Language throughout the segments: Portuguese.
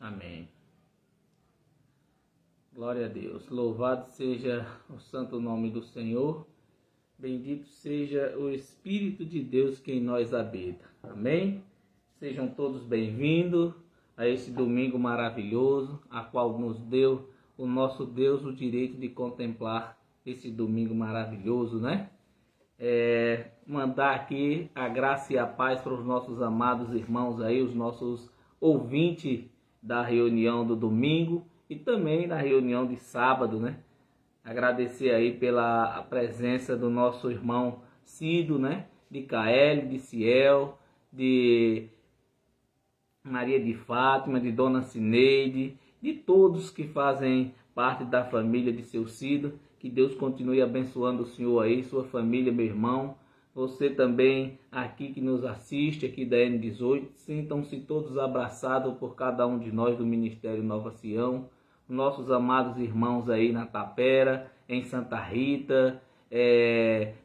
Amém. Glória a Deus. Louvado seja o santo nome do Senhor. Bendito seja o Espírito de Deus que em nós habita. Amém? Sejam todos bem-vindos a esse domingo maravilhoso, a qual nos deu o nosso Deus o direito de contemplar esse domingo maravilhoso, né? Mandar aqui a graça e a paz para os nossos amados irmãos aí, os nossos ouvintes da reunião do domingo e também na reunião de sábado, né? Agradecer aí pela presença do nosso irmão Cido, né? De Caeli, de Ciel, de Maria de Fátima, de Dona Cineide, de todos que fazem parte da família de seu Cido. Que Deus continue abençoando o senhor aí, sua família, meu irmão. Você também aqui que nos assiste, aqui da N18. Sintam-se todos abraçados por cada um de nós do Ministério Nova Sião. Nossos amados irmãos aí na Tapera, em Santa Rita,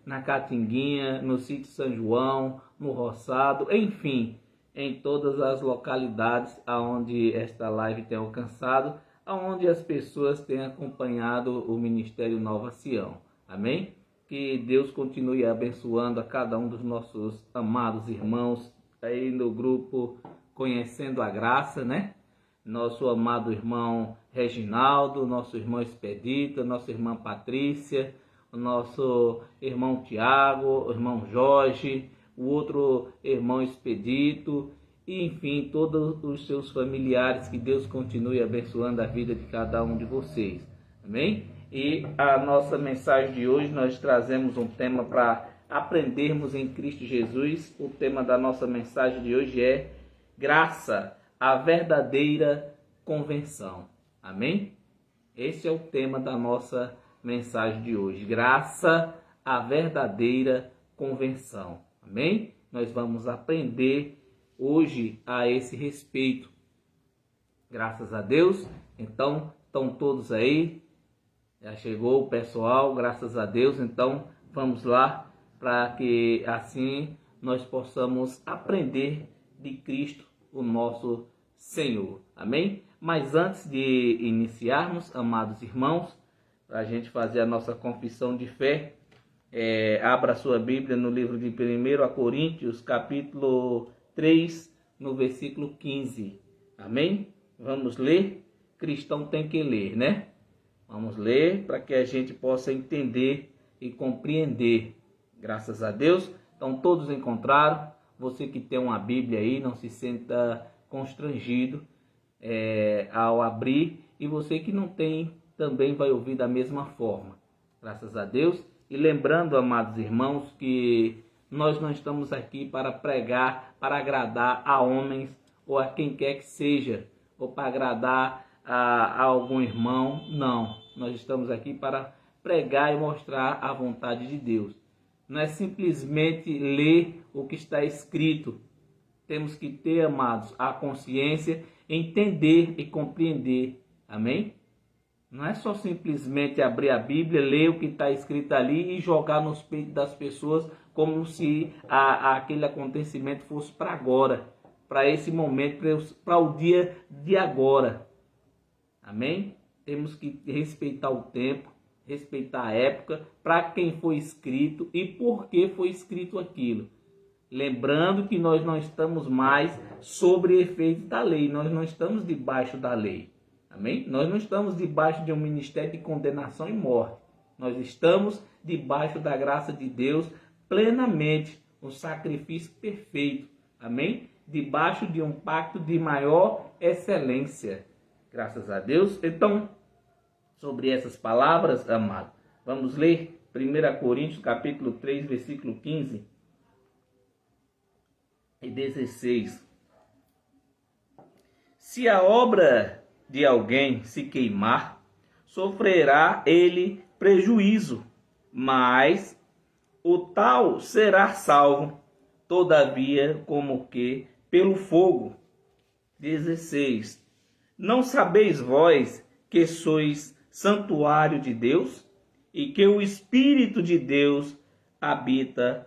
na Catinguinha, no sítio São João, no Roçado, enfim, em todas as localidades aonde esta live tem alcançado, aonde as pessoas têm acompanhado o Ministério Nova Sião. Amém? Que Deus continue abençoando a cada um dos nossos amados irmãos aí no grupo Conhecendo a Graça, né? Nosso amado irmão Reginaldo, nosso irmão Expedita, nossa irmã Patrícia, o nosso irmão Tiago, o irmão Jorge, o outro irmão Expedito, e enfim, todos os seus familiares. Que Deus continue abençoando a vida de cada um de vocês. Amém? E a nossa mensagem de hoje, nós trazemos um tema para aprendermos em Cristo Jesus. O tema da nossa mensagem de hoje é Graça, a verdadeira convenção. Amém? Esse é o tema da nossa mensagem de hoje. Graça, a verdadeira convenção. Amém? Nós vamos aprender hoje a esse respeito. Graças a Deus. Então, estão todos aí. Já chegou o pessoal, graças a Deus. Então, vamos lá para que assim nós possamos aprender de Cristo, o nosso Senhor. Amém? Mas antes de iniciarmos, amados irmãos, para a gente fazer a nossa confissão de fé, abra sua Bíblia no livro de 1 Coríntios, capítulo 3, no versículo 15. Amém? Vamos ler? Cristão tem que ler, né? Vamos ler para que a gente possa entender e compreender. Graças a Deus. Então todos encontraram. Você que tem uma Bíblia aí, não se sinta constrangido ao abrir. E você que não tem, também vai ouvir da mesma forma. Graças a Deus. E lembrando, amados irmãos, que nós não estamos aqui para pregar, para agradar a homens ou a quem quer que seja, ou para agradar a algum irmão. Não, nós estamos aqui para pregar e mostrar a vontade de Deus. Não é simplesmente ler o que está escrito. Temos que ter, amados, a consciência, entender e compreender. Amém? Não é só simplesmente abrir a Bíblia, ler o que está escrito ali e jogar nos peitos das pessoas como se aquele acontecimento fosse para agora, para esse momento, para o dia de agora. Amém? Temos que respeitar o tempo, respeitar a época, para quem foi escrito e por que foi escrito aquilo. Lembrando que nós não estamos mais sob efeito da lei, nós não estamos debaixo da lei. Amém? Nós não estamos debaixo de um ministério de condenação e morte. Nós estamos debaixo da graça de Deus plenamente, um sacrifício perfeito. Amém? Debaixo de um pacto de maior excelência. Graças a Deus. Então, sobre essas palavras, amado, vamos ler 1 Coríntios capítulo 3, versículo 15 e 16. Se a obra de alguém se queimar, sofrerá ele prejuízo, mas o tal será salvo, todavia, como que pelo fogo. 16. Não sabeis vós que sois santuário de Deus e que o Espírito de Deus habita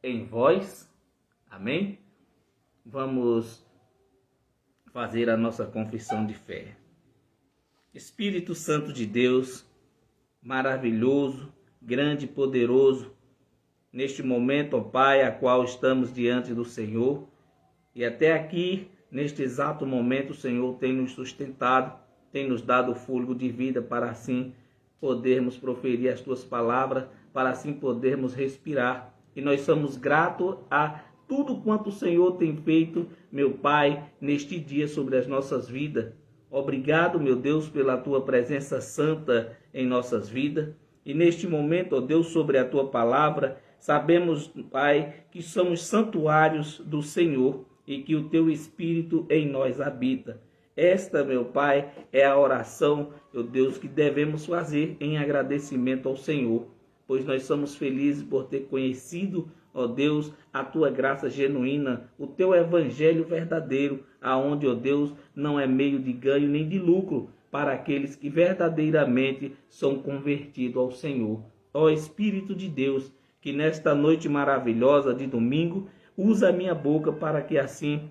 em vós? Amém? Vamos fazer a nossa confissão de fé. Espírito Santo de Deus, maravilhoso, grande e poderoso, neste momento, ó Pai, a qual estamos diante do Senhor, e até aqui, neste exato momento, o Senhor tem nos sustentado, tem nos dado o fôlego de vida para assim podermos proferir as Tuas palavras, para assim podermos respirar. E nós somos gratos a tudo quanto o Senhor tem feito, meu Pai, neste dia sobre as nossas vidas. Obrigado, meu Deus, pela Tua presença santa em nossas vidas. E neste momento, ó Deus, sobre a Tua palavra, sabemos, Pai, que somos santuários do Senhor e que o Teu Espírito em nós habita. Esta, meu Pai, é a oração, meu Deus, que devemos fazer em agradecimento ao Senhor, pois nós somos felizes por ter conhecido, ó Deus, a Tua graça genuína, o Teu Evangelho verdadeiro, aonde, ó Deus, não é meio de ganho nem de lucro para aqueles que verdadeiramente são convertidos ao Senhor. Ó Espírito de Deus, que nesta noite maravilhosa de domingo, usa a minha boca para que assim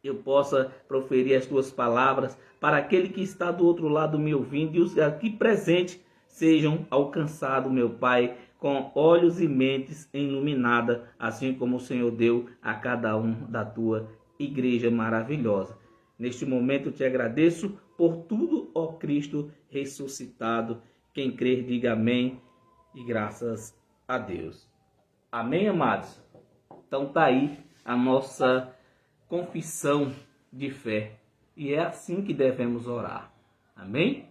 eu possa proferir as Tuas palavras para aquele que está do outro lado me ouvindo e os aqui presentes sejam alcançados, meu Pai, com olhos e mentes iluminadas, assim como o Senhor deu a cada um da Tua igreja maravilhosa. Neste momento eu te agradeço por tudo, ó Cristo ressuscitado. Quem crer, diga amém e graças a Deus. Amém, amados? Então tá aí a nossa confissão de fé. E é assim que devemos orar. Amém?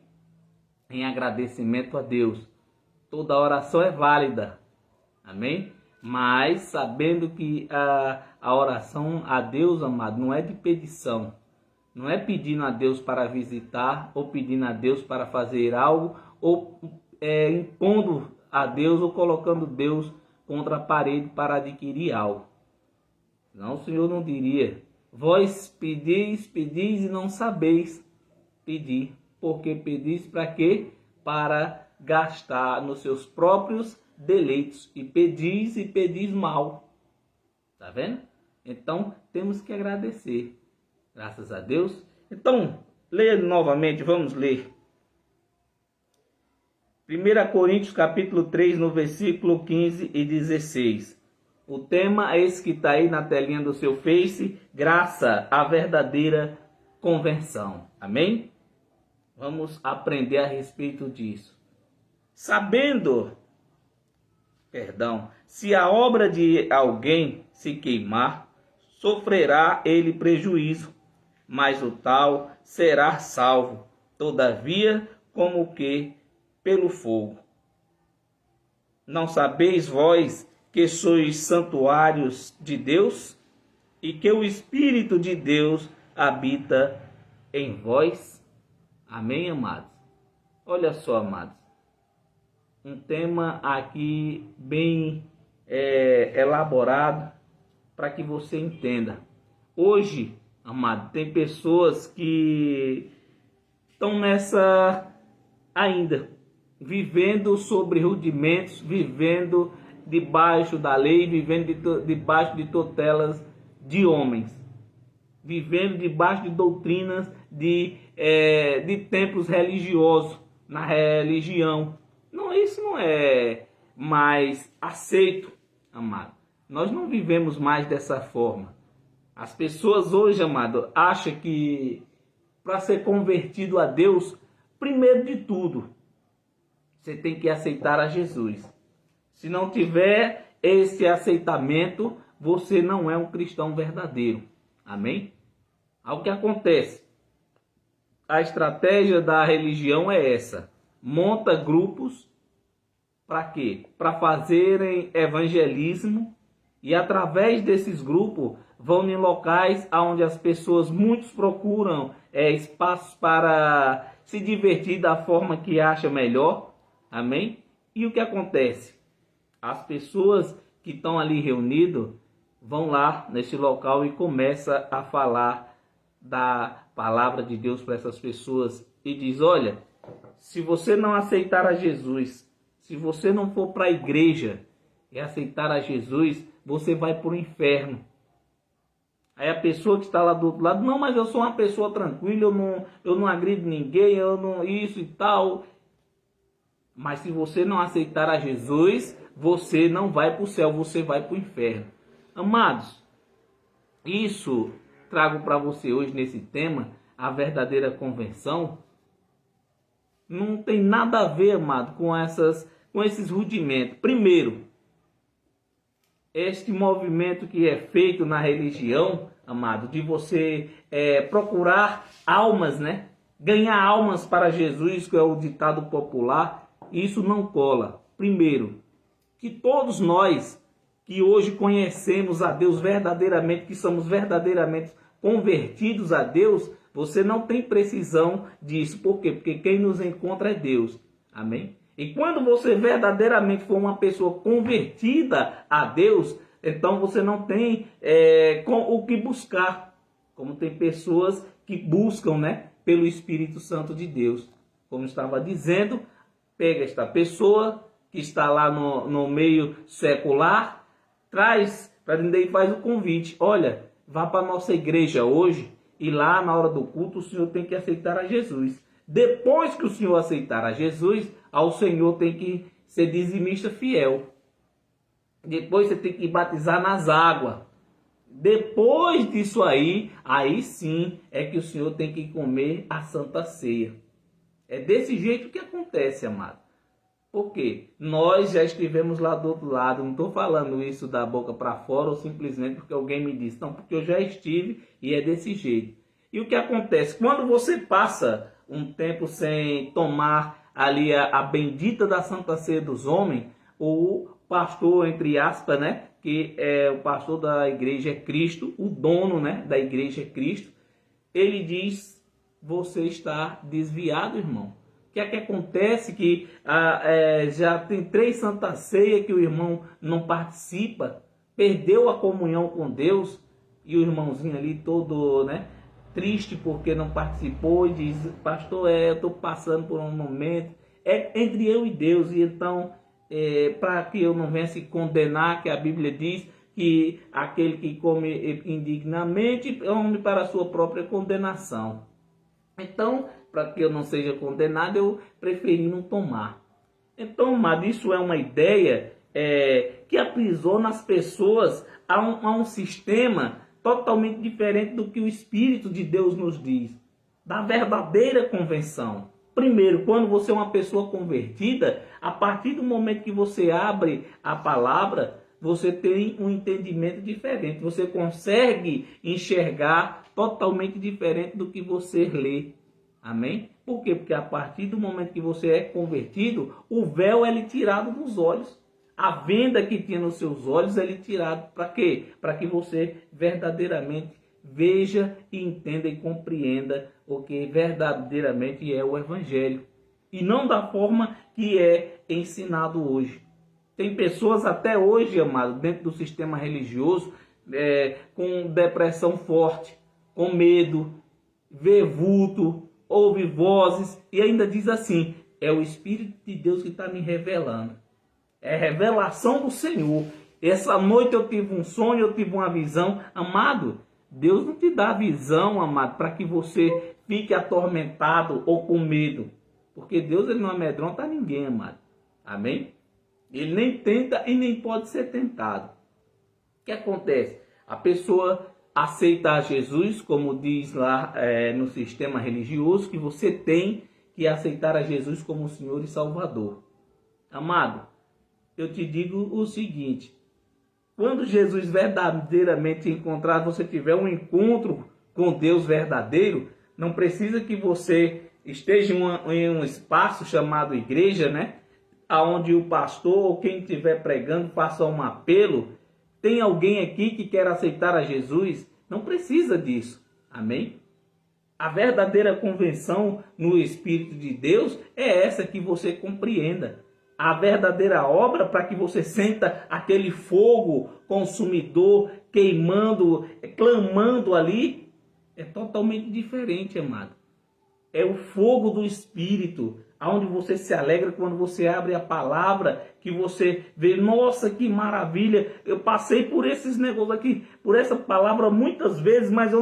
Em agradecimento a Deus. Toda oração é válida. Amém? Mas sabendo que a oração a Deus, amado, não é de petição. Não é pedindo a Deus para visitar, ou pedindo a Deus para fazer algo, ou impondo a Deus, ou colocando Deus contra a parede para adquirir algo. Não, o Senhor não diria: vós pedis e não sabeis pedir. Porque pedis para quê? Para gastar nos seus próprios deleitos. E pedis mal. Tá vendo? Então, temos que agradecer. Graças a Deus. Então, leia novamente, vamos ler. 1 Coríntios capítulo 3, no versículo 15 e 16. O tema é esse que está aí na telinha do seu Face, graça à verdadeira conversão. Amém? Vamos aprender a respeito disso. Sabendo, se a obra de alguém se queimar, sofrerá ele prejuízo, mas o tal será salvo, todavia, como que pelo fogo. Não sabeis vós que sois santuários de Deus e que o Espírito de Deus habita em vós? Amém, amados? Olha só, amados. Um tema aqui bem elaborado para que você entenda. Hoje, amado, tem pessoas que estão nessa ainda, vivendo sobre rudimentos, vivendo debaixo da lei, vivendo debaixo de tutelas de homens, vivendo debaixo de doutrinas de templos religiosos, na religião. Não, isso não é mais aceito, amado. Nós não vivemos mais dessa forma. As pessoas hoje, amado, acham que para ser convertido a Deus, primeiro de tudo, você tem que aceitar a Jesus. Se não tiver esse aceitamento, você não é um cristão verdadeiro. Amém? Algo que acontece. A estratégia da religião é essa. Monta grupos para quê? Para fazerem evangelismo e através desses grupos vão em locais onde as pessoas, muitos procuram espaços para se divertir da forma que acha melhor. Amém? E o que acontece? As pessoas que estão ali reunidas vão lá nesse local e começam a falar da palavra de Deus para essas pessoas e diz: olha, se você não aceitar a Jesus, se você não for para a igreja e aceitar a Jesus, você vai para o inferno. Aí a pessoa que está lá do outro lado, não, mas eu sou uma pessoa tranquila, eu não agrido ninguém, eu não isso e tal. Mas se você não aceitar a Jesus, você não vai para o céu, você vai para o inferno. Amados, isso trago para você hoje nesse tema, a verdadeira conversão. Não tem nada a ver, amado, com esses rudimentos. Primeiro, este movimento que é feito na religião, amado, de você procurar almas, né? Ganhar almas para Jesus, que é o ditado popular, isso não cola. Primeiro, que todos nós que hoje conhecemos a Deus verdadeiramente, que somos verdadeiramente convertidos a Deus, você não tem precisão disso. Por quê? Porque quem nos encontra é Deus. Amém? E quando você verdadeiramente for uma pessoa convertida a Deus, então você não tem o que buscar. Como tem pessoas que buscam, né, pelo Espírito Santo de Deus. Como estava dizendo, pega esta pessoa que está lá no meio secular, traz para dentro e faz o convite. Olha, vá para a nossa igreja hoje e lá na hora do culto o senhor tem que aceitar a Jesus. Depois que o senhor aceitar a Jesus, ao Senhor tem que ser dizimista fiel. Depois você tem que batizar nas águas. Depois disso aí sim é que o senhor tem que comer a Santa Ceia. É desse jeito que acontece, amado. Por quê? Nós já estivemos lá do outro lado. Não estou falando isso da boca para fora ou simplesmente porque alguém me disse. Não, porque eu já estive e é desse jeito. E o que acontece? Quando você passa um tempo sem tomar ali a bendita da Santa Ceia dos homens, o pastor, entre aspas, né, que é o pastor da igreja é Cristo, o dono, né, da igreja é Cristo, ele diz, você está desviado, irmão. O que é que acontece? Que já tem 3 Santa Ceia que o irmão não participa, perdeu a comunhão com Deus, e o irmãozinho ali todo, né, triste porque não participou e diz, pastor, eu estou passando por um momento, entre eu e Deus, e então, para que eu não venha se condenar, que a Bíblia diz que aquele que come indignamente come para a sua própria condenação. Então, para que eu não seja condenado, eu preferi não tomar. Então, amado, isso é uma ideia que aprisiona as pessoas a um sistema totalmente diferente do que o Espírito de Deus nos diz, da verdadeira conversão. Primeiro, quando você é uma pessoa convertida, a partir do momento que você abre a palavra, você tem um entendimento diferente. Você consegue enxergar totalmente diferente do que você lê. Amém? Por quê? Porque a partir do momento que você é convertido, o véu é lhe tirado dos olhos. A venda que tinha nos seus olhos é lhe tirado. Para quê? Para que você verdadeiramente veja e entenda e compreenda o que verdadeiramente é o Evangelho. E não da forma que é ensinado hoje. Tem pessoas até hoje, amado, dentro do sistema religioso, com depressão forte, com medo, vê vulto, ouve vozes e ainda diz assim, é o Espírito de Deus que está me revelando. É revelação do Senhor. Essa noite eu tive um sonho, eu tive uma visão. Amado, Deus não te dá visão, amado, para que você fique atormentado ou com medo. Porque Deus ele não amedronta ninguém, amado. Amém? Ele nem tenta e nem pode ser tentado. O que acontece? A pessoa aceita a Jesus, como diz lá no sistema religioso, que você tem que aceitar a Jesus como Senhor e Salvador. Amado, eu te digo o seguinte, quando Jesus verdadeiramente encontrar, você tiver um encontro com Deus verdadeiro, não precisa que você esteja em um espaço chamado igreja, né? Onde o pastor ou quem estiver pregando faça um apelo. Tem alguém aqui que quer aceitar a Jesus? Não precisa disso. Amém? A verdadeira convenção no Espírito de Deus é essa que você compreenda. A verdadeira obra para que você sinta aquele fogo consumidor queimando, clamando ali, é totalmente diferente, amado. É o fogo do Espírito, aonde você se alegra quando você abre a palavra, que você vê, nossa, que maravilha, eu passei por esses negócios aqui, por essa palavra muitas vezes, mas eu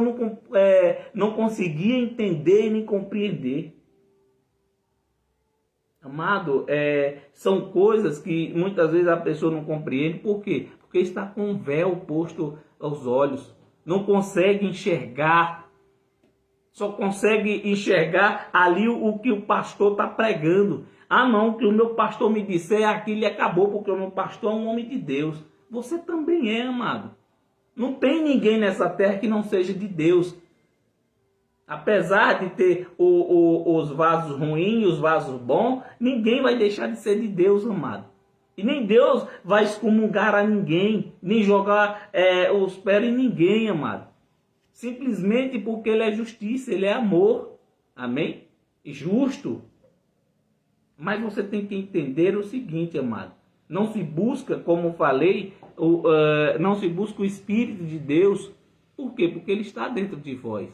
não conseguia entender nem compreender. Amado, são coisas que muitas vezes a pessoa não compreende. Por quê? Porque está com um véu posto aos olhos. Não consegue enxergar. Só consegue enxergar ali o que o pastor está pregando. Ah não, o que o meu pastor me disser, aquilo acabou, porque o meu pastor é um homem de Deus. Você também é, amado. Não tem ninguém nessa terra que não seja de Deus. Apesar de ter os vasos ruins e os vasos bons, ninguém vai deixar de ser de Deus, amado. E nem Deus vai excomungar a ninguém, nem jogar os pés em ninguém, amado. Simplesmente porque Ele é justiça, Ele é amor. Amém? Justo. Mas você tem que entender o seguinte, amado. Não se busca, como falei, não se busca o Espírito de Deus. Por quê? Porque Ele está dentro de vós.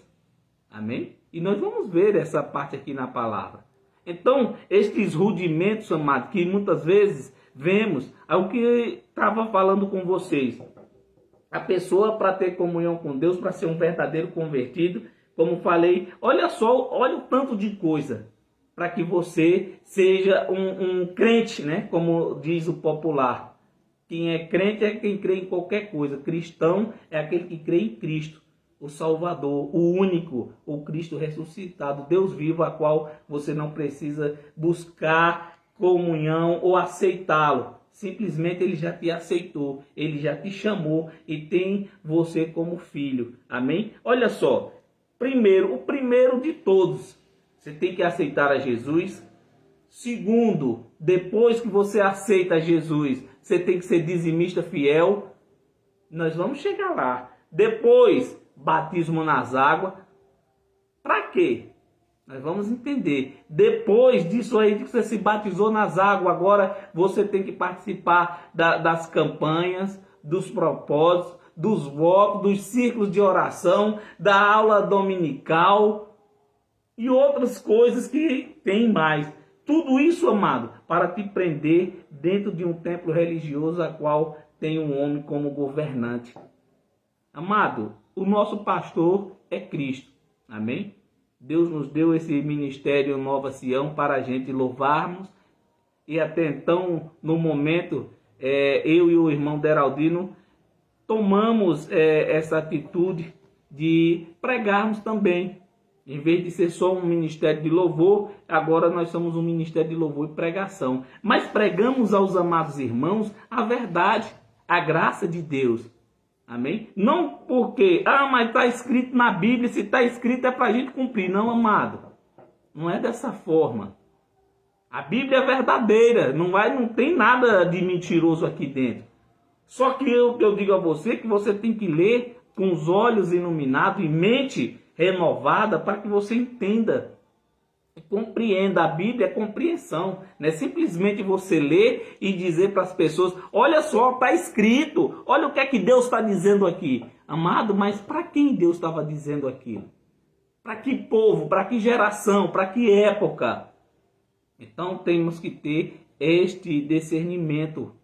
Amém? E nós vamos ver essa parte aqui na palavra. Então, estes rudimentos, amados, que muitas vezes vemos, é o que estava falando com vocês. A pessoa, para ter comunhão com Deus, para ser um verdadeiro convertido, como falei, olha só, olha o tanto de coisa para que você seja um crente, né? Como diz o popular. Quem é crente é quem crê em qualquer coisa. Cristão é aquele que crê em Cristo, o Salvador, o único, o Cristo ressuscitado, Deus vivo, a qual você não precisa buscar comunhão ou aceitá-lo. Simplesmente Ele já te aceitou, Ele já te chamou e tem você como filho. Amém? Olha só, o primeiro de todos, você tem que aceitar a Jesus. Segundo, depois que você aceita Jesus, você tem que ser dizimista fiel. Nós vamos chegar lá. Depois, batismo nas águas. Para quê? Nós vamos entender. Depois disso aí, que você se batizou nas águas, agora você tem que participar das campanhas, dos propósitos, dos votos, dos círculos de oração, da aula dominical e outras coisas que tem mais. Tudo isso, amado, para te prender dentro de um templo religioso a qual tem um homem como governante. Amado, o nosso pastor é Cristo. Amém? Deus nos deu esse ministério Nova Sião para a gente louvarmos. E até então, no momento, eu e o irmão Deraldino tomamos essa atitude de pregarmos também. Em vez de ser só um ministério de louvor, agora nós somos um ministério de louvor e pregação. Mas pregamos aos amados irmãos a verdade, a graça de Deus. Amém? Não porque, mas está escrito na Bíblia, se está escrito é para a gente cumprir. Não, amado. Não é dessa forma. A Bíblia é verdadeira, não tem nada de mentiroso aqui dentro. Só que eu digo a você que você tem que ler com os olhos iluminados e mente renovada para que você entenda. Compreenda. A Bíblia é compreensão. Não é simplesmente você ler e dizer para as pessoas, olha só, está escrito, olha o que é que Deus está dizendo aqui. Amado, mas para quem Deus estava dizendo aquilo? Para que povo, para que geração, para que época? Então temos que ter este discernimento.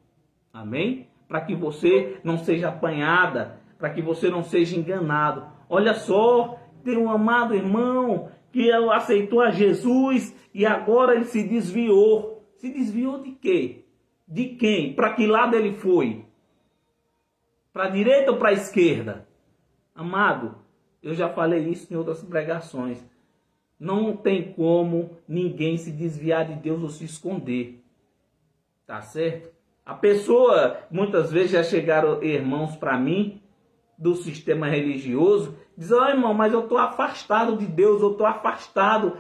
Amém? Para que você não seja apanhada, para que você não seja enganado. Olha só, tem um amado irmão que aceitou a Jesus e agora ele se desviou. Se desviou de quê? De quem? Para que lado ele foi? Para a direita ou para a esquerda? Amado, eu já falei isso em outras pregações. Não tem como ninguém se desviar de Deus ou se esconder. Tá certo? A pessoa, muitas vezes já chegaram irmãos para mim, do sistema religioso, diz, irmão, mas eu estou afastado de Deus, eu estou afastado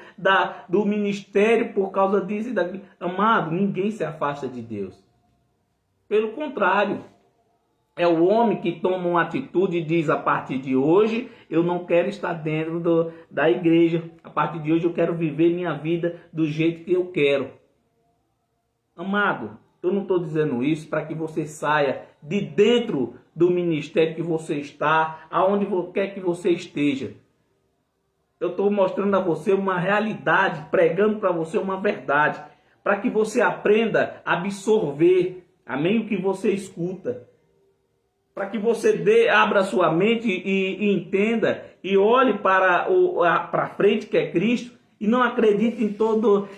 do ministério por causa disso e daquilo. Amado, ninguém se afasta de Deus. Pelo contrário, é o homem que toma uma atitude e diz, a partir de hoje, eu não quero estar dentro da igreja. A partir de hoje eu quero viver minha vida do jeito que eu quero. Amado, eu não estou dizendo isso para que você saia de dentro do ministério que você está, aonde quer que você esteja. Eu estou mostrando a você uma realidade, pregando para você uma verdade, para que você aprenda a absorver, amém, o que você escuta. Para que você abra sua mente e entenda e olhe para frente, que é Cristo, e não acredite em todo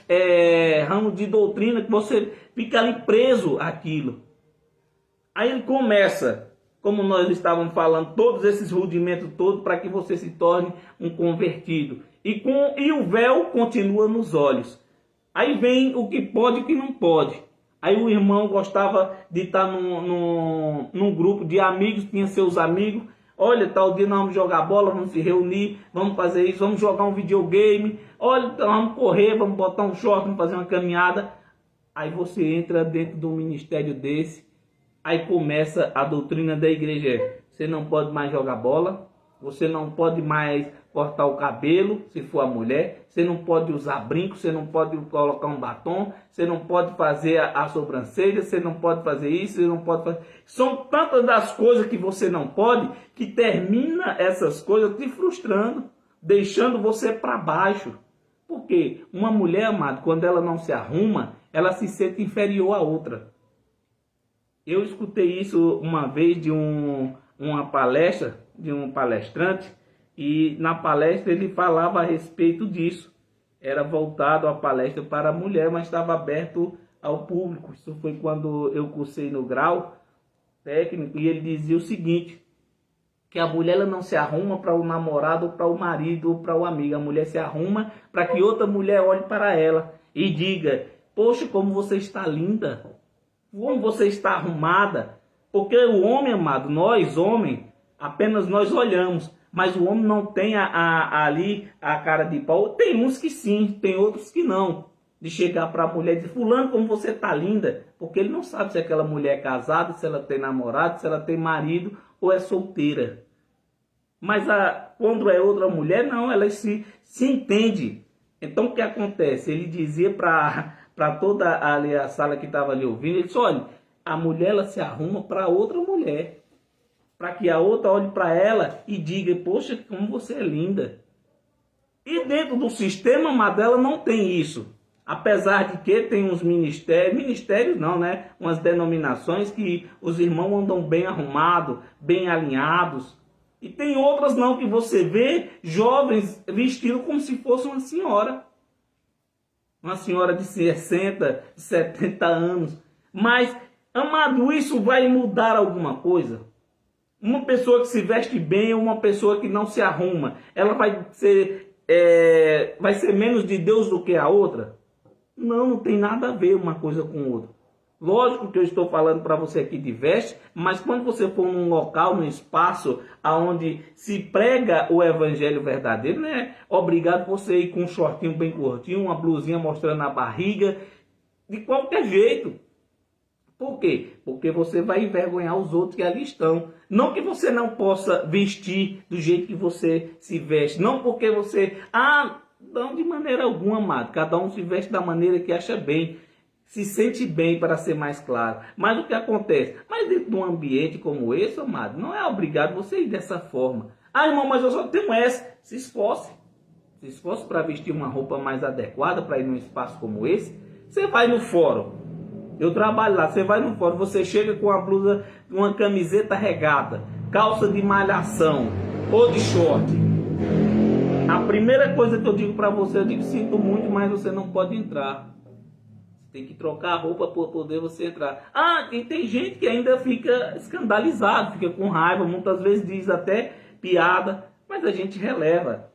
ramo de doutrina, que você fica ali preso àquilo. Aí ele começa, como nós estávamos falando, todos esses rudimentos todos, para que você se torne um convertido. E o véu continua nos olhos. Aí vem o que pode e o que não pode. Aí o irmão gostava de estar num grupo de amigos, tinha seus amigos. Olha, tal dia nós vamos jogar bola, vamos se reunir, vamos fazer isso, vamos jogar um videogame. Olha, então vamos correr, vamos botar um short, vamos fazer uma caminhada. Aí você entra dentro de um ministério desse. Aí começa a doutrina da igreja. Você não pode mais jogar bola. Você não pode mais cortar o cabelo, se for a mulher. Você não pode usar brinco, você não pode colocar um batom, você não pode fazer a sobrancelha, você não pode fazer isso, você não pode fazer... São tantas das coisas que você não pode, que termina essas coisas te frustrando, deixando você para baixo. Porque uma mulher, amado, quando ela não se arruma, ela se sente inferior à outra. Eu escutei isso uma vez de uma palestra, de um palestrante, e na palestra ele falava a respeito disso. Era voltado a palestra para a mulher, mas estava aberto ao público. Isso foi quando eu cursei no grau técnico, e ele dizia o seguinte, que a mulher ela não se arruma para o namorado, ou para o marido, ou para o amigo. A mulher se arruma para que outra mulher olhe para ela e diga, poxa, como você está linda, como você está arrumada. Porque o homem, amado, nós homens, apenas nós olhamos, mas o homem não tem ali a cara de pau. Tem uns que sim, tem outros que não. De chegar para a mulher e dizer, fulano, como você está linda. Porque ele não sabe se aquela mulher é casada, se ela tem namorado, se ela tem marido ou é solteira. Mas quando é outra mulher, não, ela se entende. Então o que acontece? Ele dizia para toda ali, a sala que estava ali ouvindo, ele disse, olha, a mulher ela se arruma para outra mulher. Para que a outra olhe para ela e diga, poxa, como você é linda. E dentro do sistema, amado, ela não tem isso. Apesar de que tem uns ministérios não, né? Umas denominações que os irmãos andam bem arrumados, bem alinhados. E tem outras não, que você vê jovens vestidos como se fosse uma senhora. Uma senhora de 60, 70 anos. Mas, amado, isso vai mudar alguma coisa? Uma pessoa que se veste bem ou uma pessoa que não se arruma, ela vai ser menos de Deus do que a outra? Não, não tem nada a ver uma coisa com outra. Lógico que eu estou falando para você aqui de veste, mas quando você for num local, num espaço onde se prega o evangelho verdadeiro, não é obrigado você ir com um shortinho bem curtinho, uma blusinha mostrando a barriga, de qualquer jeito. Por quê? Porque você vai envergonhar os outros que ali estão. Não que você não possa vestir do jeito que você se veste. Não porque você... não, de maneira alguma, amado. Cada um se veste da maneira que acha bem. Se sente bem, para ser mais claro. Mas o que acontece? Mas dentro de um ambiente como esse, amado, não é obrigado você ir dessa forma. Irmão, mas eu só tenho essa. Se esforce. Se esforce para vestir uma roupa mais adequada para ir num espaço como esse. Você vai no fórum. Eu trabalho lá, você vai no fórum, você chega com uma blusa, uma camiseta regata, calça de malhação ou de short. A primeira coisa que eu digo para você, eu digo, sinto muito, mas você não pode entrar. Você tem que trocar a roupa para poder você entrar. E tem gente que ainda fica escandalizado, fica com raiva, muitas vezes diz até piada, mas a gente releva.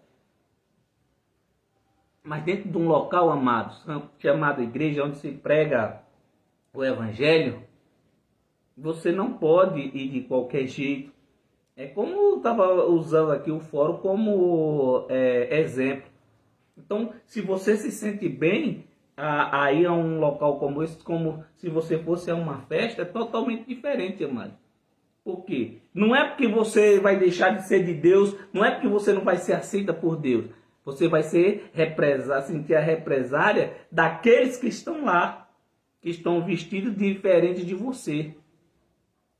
Mas dentro de um local, amados, chamado igreja, onde se prega o evangelho, você não pode ir de qualquer jeito. É como eu estava usando aqui o fórum como exemplo. Então, se você se sente bem a ir a um local como esse, como se você fosse a uma festa, é totalmente diferente, amado. Por quê? Não é porque você vai deixar de ser de Deus, não é porque você não vai ser aceita por Deus. Você vai sentir a represária daqueles que estão lá, que estão vestidos diferente de você.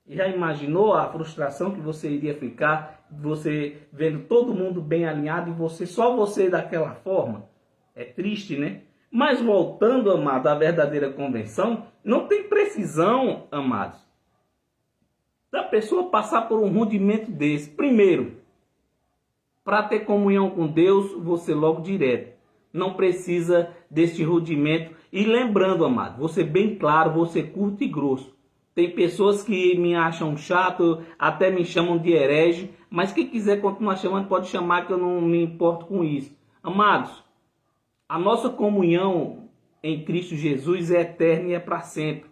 Já imaginou a frustração que você iria ficar, você vendo todo mundo bem alinhado e só você daquela forma? É triste, né? Mas voltando, amado, à verdadeira convenção, não tem precisão, amados, da pessoa passar por um rudimento desse. Primeiro, para ter comunhão com Deus, você logo direto. Não precisa deste rudimento. E lembrando, amado, você bem claro, você curto e grosso. Tem pessoas que me acham chato, até me chamam de herege, mas quem quiser continuar chamando, pode chamar, que eu não me importo com isso. Amados, a nossa comunhão em Cristo Jesus é eterna e é para sempre.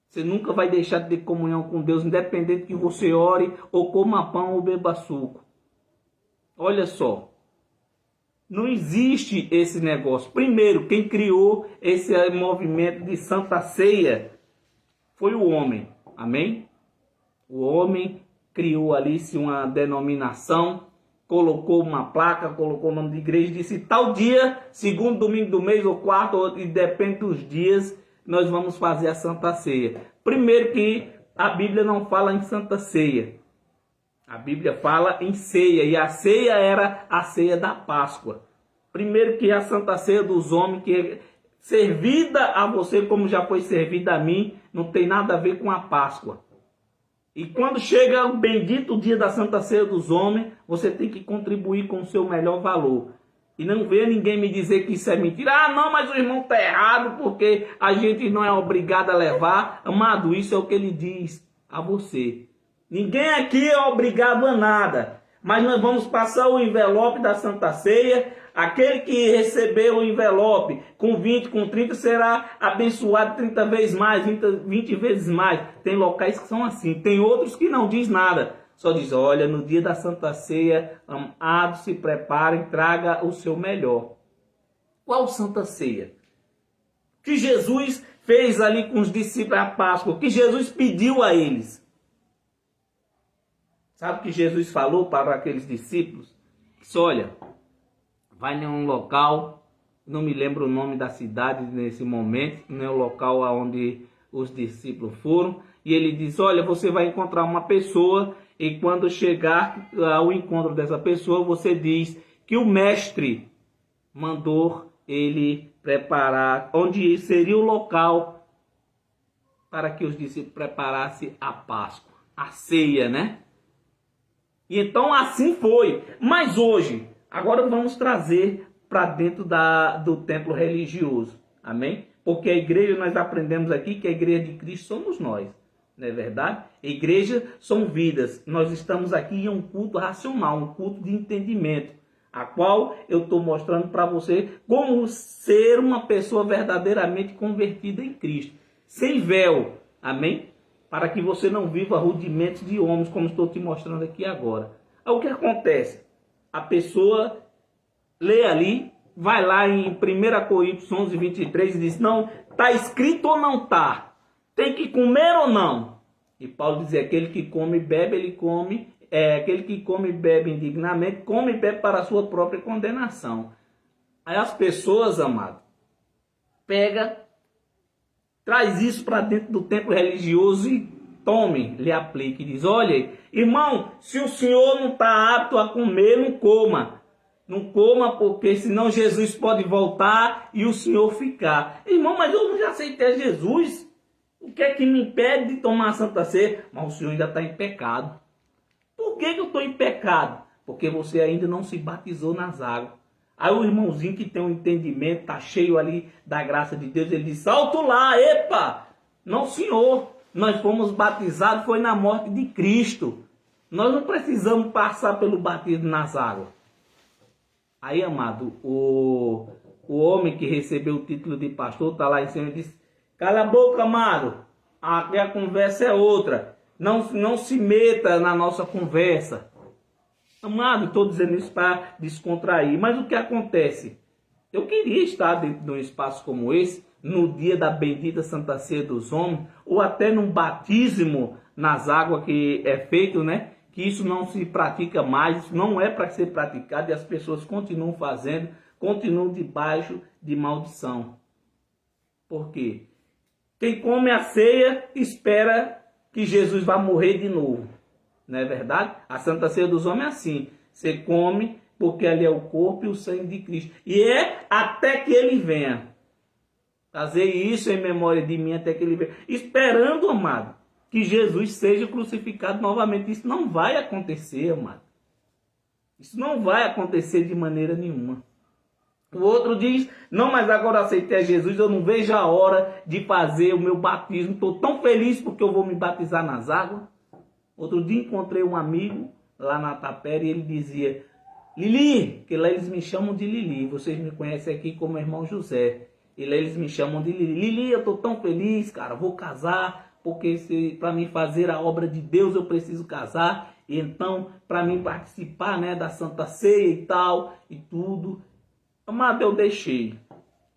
Você nunca vai deixar de ter comunhão com Deus, independente que você ore, ou coma pão ou beba suco. Olha só, não existe esse negócio. Primeiro, quem criou esse movimento de Santa Ceia foi o homem, amém? O homem criou ali uma denominação, colocou uma placa, colocou o nome de igreja, disse tal dia, segundo domingo do mês ou quarto, e depende dos dias, nós vamos fazer a Santa Ceia. Primeiro que a Bíblia não fala em Santa Ceia, a Bíblia fala em ceia, e a ceia era a ceia da Páscoa. Primeiro que a Santa Ceia dos homens, que é servida a você como já foi servida a mim, não tem nada a ver com a Páscoa. E quando chega o bendito dia da Santa Ceia dos homens, você tem que contribuir com o seu melhor valor. E não vê ninguém me dizer que isso é mentira. Ah, não, mas o irmão está errado porque a gente não é obrigado a levar. Amado, isso é o que ele diz a você. Ninguém aqui é obrigado a nada. Mas nós vamos passar o envelope da Santa Ceia. Aquele que receber o envelope com 20, com 30, será abençoado 30 vezes mais, 20 vezes mais. Tem locais que são assim. Tem outros que não diz nada. Só diz, olha, no dia da Santa Ceia, amados, se preparem, traga o seu melhor. Qual Santa Ceia? Que Jesus fez ali com os discípulos à Páscoa, que Jesus pediu a eles. Sabe o que Jesus falou para aqueles discípulos? Disse, olha, vai em um local, não me lembro o nome da cidade nesse momento, não é o local onde os discípulos foram, e ele diz, olha, você vai encontrar uma pessoa, e quando chegar ao encontro dessa pessoa, você diz que o mestre mandou ele preparar, onde seria o local para que os discípulos preparassem a Páscoa, a ceia, né? E então assim foi. Mas hoje, agora vamos trazer para dentro do templo religioso, amém? Porque a igreja, nós aprendemos aqui que a igreja de Cristo somos nós. Não é verdade? Igreja são vidas. Nós estamos aqui em um culto racional, um culto de entendimento, a qual eu estou mostrando para você como ser uma pessoa verdadeiramente convertida em Cristo, sem véu, amém? Para que você não viva rudimentos de homens, como estou te mostrando aqui agora. Aí, o que acontece? A pessoa lê ali, vai lá em 1 Coríntios 11, 23 e diz, não, está escrito ou não está? Tem que comer ou não? E Paulo dizia, aquele que come e bebe, aquele que come e bebe indignamente, come e bebe para a sua própria condenação. Aí as pessoas, amado, traz isso para dentro do templo religioso e tome, lhe aplique. E diz, olha, irmão, se o senhor não está apto a comer, não coma. Não coma, porque senão Jesus pode voltar e o senhor ficar. Irmão, mas eu já aceitei Jesus. O que é que me impede de tomar a Santa Ceia? Mas o senhor ainda está em pecado. Por que eu estou em pecado? Porque você ainda não se batizou nas águas. Aí o irmãozinho que tem um entendimento, está cheio ali da graça de Deus, ele diz, alto lá, epa! Não, senhor, nós fomos batizados, foi na morte de Cristo. Nós não precisamos passar pelo batismo nas águas. Aí, amado, o homem que recebeu o título de pastor está lá em cima e diz, cala a boca, amado, aqui a conversa é outra. Não se meta na nossa conversa. Amado, estou dizendo isso para descontrair. Mas o que acontece? Eu queria estar dentro de um espaço como esse, no dia da bendita Santa Ceia dos homens, ou até num batismo nas águas que é feito, né? Que isso não se pratica mais, isso não é para ser praticado e as pessoas continuam fazendo, continuam debaixo de maldição. Por quê? Quem come a ceia espera que Jesus vai morrer de novo. Não é verdade? A Santa Ceia dos Homens é assim. Você come porque ali é o corpo e o sangue de Cristo. E é até que ele venha. Fazer isso em memória de mim até que ele venha. Esperando, amado, que Jesus seja crucificado novamente. Isso não vai acontecer, amado. Isso não vai acontecer de maneira nenhuma. O outro diz, não, mas agora aceitei a Jesus, eu não vejo a hora de fazer o meu batismo. Estou tão feliz porque eu vou me batizar nas águas. Outro dia encontrei um amigo lá na Tapera e ele dizia, Lili, que lá eles me chamam de Lili, vocês me conhecem aqui como irmão José. E lá eles me chamam de Lili. Lili, eu estou tão feliz, cara, vou casar, porque para mim fazer a obra de Deus eu preciso casar. E então, para mim participar, né, da Santa Ceia e tal, e tudo. Amado, eu deixei.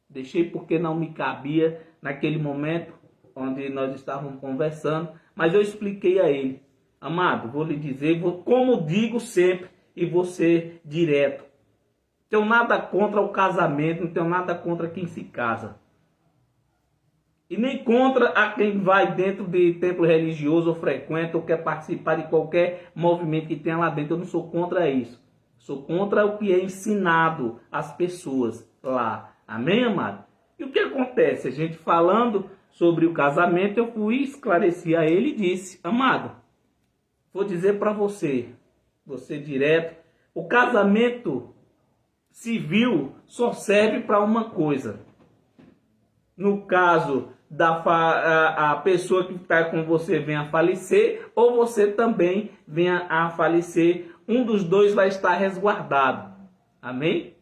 Deixei porque não me cabia naquele momento onde nós estávamos conversando. Mas eu expliquei a ele. Amado, vou lhe dizer, como digo sempre, e vou ser direto. Não tenho nada contra o casamento, não tenho nada contra quem se casa. E nem contra a quem vai dentro de templo religioso ou frequenta ou quer participar de qualquer movimento que tenha lá dentro. Eu não sou contra isso. Sou contra o que é ensinado às pessoas lá. Amém, amado? E o que acontece? A gente falando sobre o casamento, eu fui esclarecer a ele e disse, amado, vou dizer para você direto, o casamento civil só serve para uma coisa. No caso a pessoa que está com você venha a falecer, ou você também venha a falecer, um dos dois vai estar resguardado. Amém?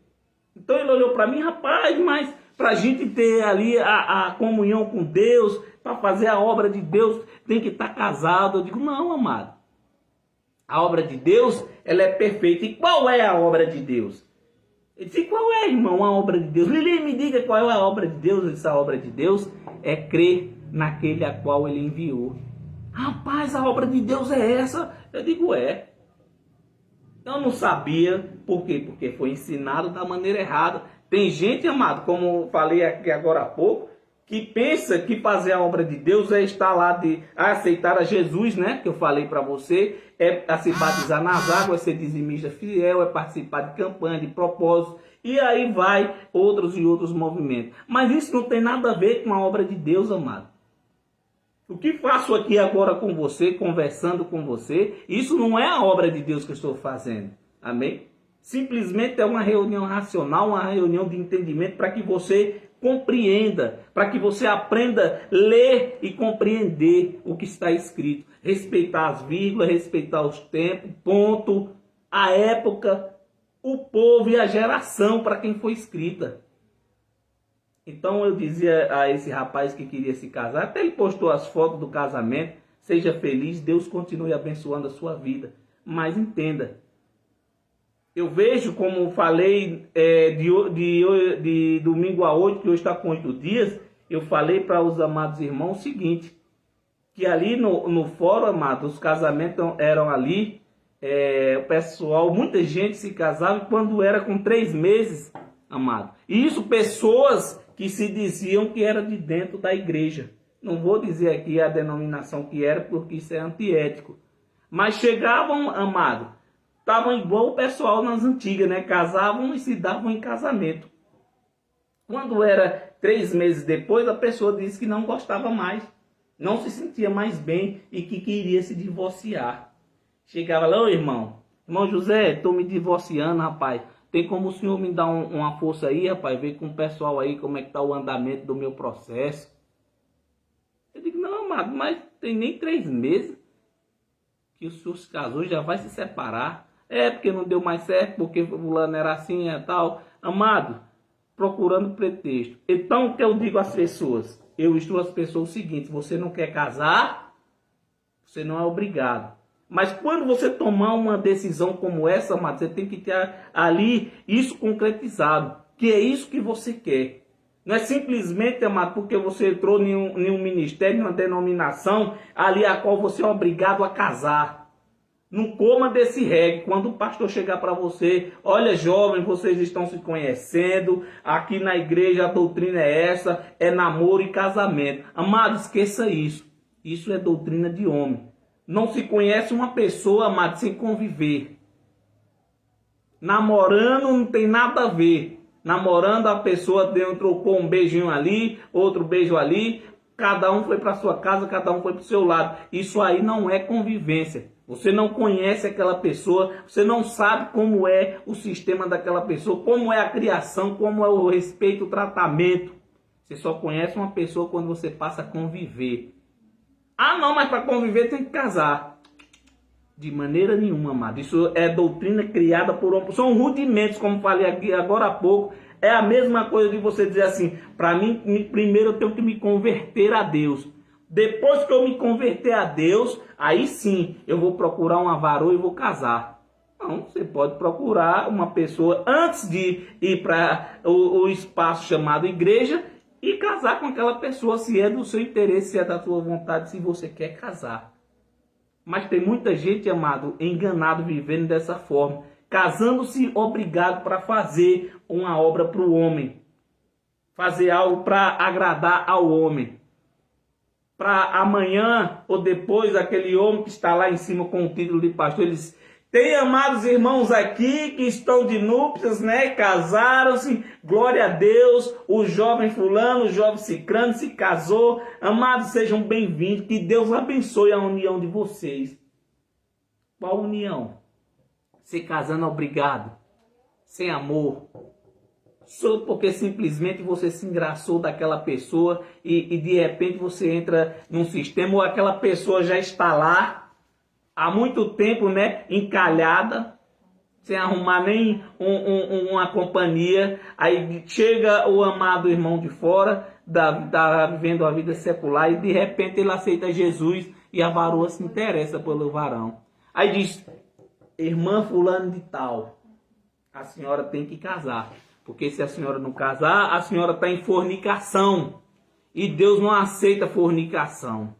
Então ele olhou para mim, rapaz, mas para a gente ter ali a comunhão com Deus, para fazer a obra de Deus, tem que estar casado. Eu digo, não, amado. A obra de Deus, ela é perfeita. E qual é a obra de Deus? Ele disse, qual é, irmão, a obra de Deus? Lili, me diga qual é a obra de Deus. Essa obra de Deus é crer naquele a qual ele enviou. Rapaz, a obra de Deus é essa? Eu digo, é. Eu não sabia. Por quê? Porque foi ensinado da maneira errada. Tem gente, amado, como falei aqui agora há pouco, que pensa que fazer a obra de Deus é estar lá de aceitar a Jesus, né? Que eu falei para você, é a se batizar nas águas, ser dizimista fiel, é participar de campanha, de propósito, e aí vai outros e outros movimentos. Mas isso não tem nada a ver com a obra de Deus, amado. O que faço aqui agora com você, conversando com você, isso não é a obra de Deus que eu estou fazendo. Amém? Simplesmente é uma reunião racional, uma reunião de entendimento para que você compreenda, para que você aprenda a ler e compreender o que está escrito. Respeitar as vírgulas, respeitar os tempos, ponto, a época, o povo e a geração para quem foi escrita. Então eu dizia a esse rapaz que queria se casar, até ele postou as fotos do casamento, seja feliz, Deus continue abençoando a sua vida. Mas entenda, eu vejo, como falei de domingo a 8, que hoje está com 8 dias, eu falei para os amados irmãos o seguinte, que ali no fórum, amados, os casamentos eram ali, o pessoal, muita gente se casava quando era com 3 meses, amado. E isso pessoas que se diziam que era de dentro da igreja. Não vou dizer aqui a denominação que era, porque isso é antiético. Mas chegavam, amado, estavam igual o pessoal nas antigas, né? Casavam e se davam em casamento. Quando era 3 meses depois, a pessoa disse que não gostava mais, não se sentia mais bem e que queria se divorciar. Chegava lá, ô irmão José, estou me divorciando, rapaz. Tem como o senhor me dar uma força aí, rapaz? Ver com o pessoal aí como é que está o andamento do meu processo. Eu digo, não, amado, mas tem nem 3 meses que o senhor se casou, já vai se separar. É, porque não deu mais certo, porque o fulano era assim e tal. Amado, procurando pretexto. Então, o que eu digo às pessoas? Eu instruo as pessoas o seguinte, você não quer casar, você não é obrigado. Mas quando você tomar uma decisão como essa, amado, você tem que ter ali isso concretizado. Que é isso que você quer. Não é simplesmente, amado, porque você entrou em um ministério, em uma denominação, ali a qual você é obrigado a casar. Não coma desse reggae. Quando o pastor chegar para você, olha, jovem, vocês estão se conhecendo, aqui na igreja a doutrina é essa, é namoro e casamento. Amado, esqueça isso. Isso é doutrina de homem. Não se conhece uma pessoa, amado, sem conviver. Namorando não tem nada a ver. Namorando, a pessoa trocou um beijinho ali, outro beijo ali. Cada um foi para sua casa, cada um foi para o seu lado. Isso aí não é convivência. Você não conhece aquela pessoa, você não sabe como é o sistema daquela pessoa, como é a criação, como é o respeito, o tratamento. Você só conhece uma pessoa quando você passa a conviver. Ah, não, mas para conviver tem que casar. De maneira nenhuma, amado. Isso é doutrina criada por homem. São rudimentos, como falei aqui agora há pouco. É a mesma coisa de você dizer assim, para mim, primeiro eu tenho que me converter a Deus. Depois que eu me converter a Deus, aí sim eu vou procurar uma varoa e vou casar. Não, você pode procurar uma pessoa antes de ir para o espaço chamado igreja e casar com aquela pessoa, se é do seu interesse, se é da sua vontade, se você quer casar. Mas tem muita gente, amado, enganado, vivendo dessa forma. Casando-se obrigado para fazer uma obra para o homem. Fazer algo para agradar ao homem. Para amanhã ou depois, aquele homem que está lá em cima com o título de pastor, eles tem amados irmãos aqui que estão de núpcias, né? Casaram-se, glória a Deus. O jovem fulano, o jovem cicrano se casou. Amados, sejam bem-vindos. Que Deus abençoe a união de vocês. Qual união? Se casando obrigado, sem amor. Só porque simplesmente você se engraçou daquela pessoa e de repente você entra num sistema ou aquela pessoa já está lá há muito tempo, né, encalhada, sem arrumar nem uma companhia. Aí chega o amado irmão de fora, vivendo a vida secular, e de repente ele aceita Jesus e a varoa se interessa pelo varão. Aí diz, irmã fulano de tal, a senhora tem que casar. Porque se a senhora não casar, a senhora está em fornicação. E Deus não aceita fornicação.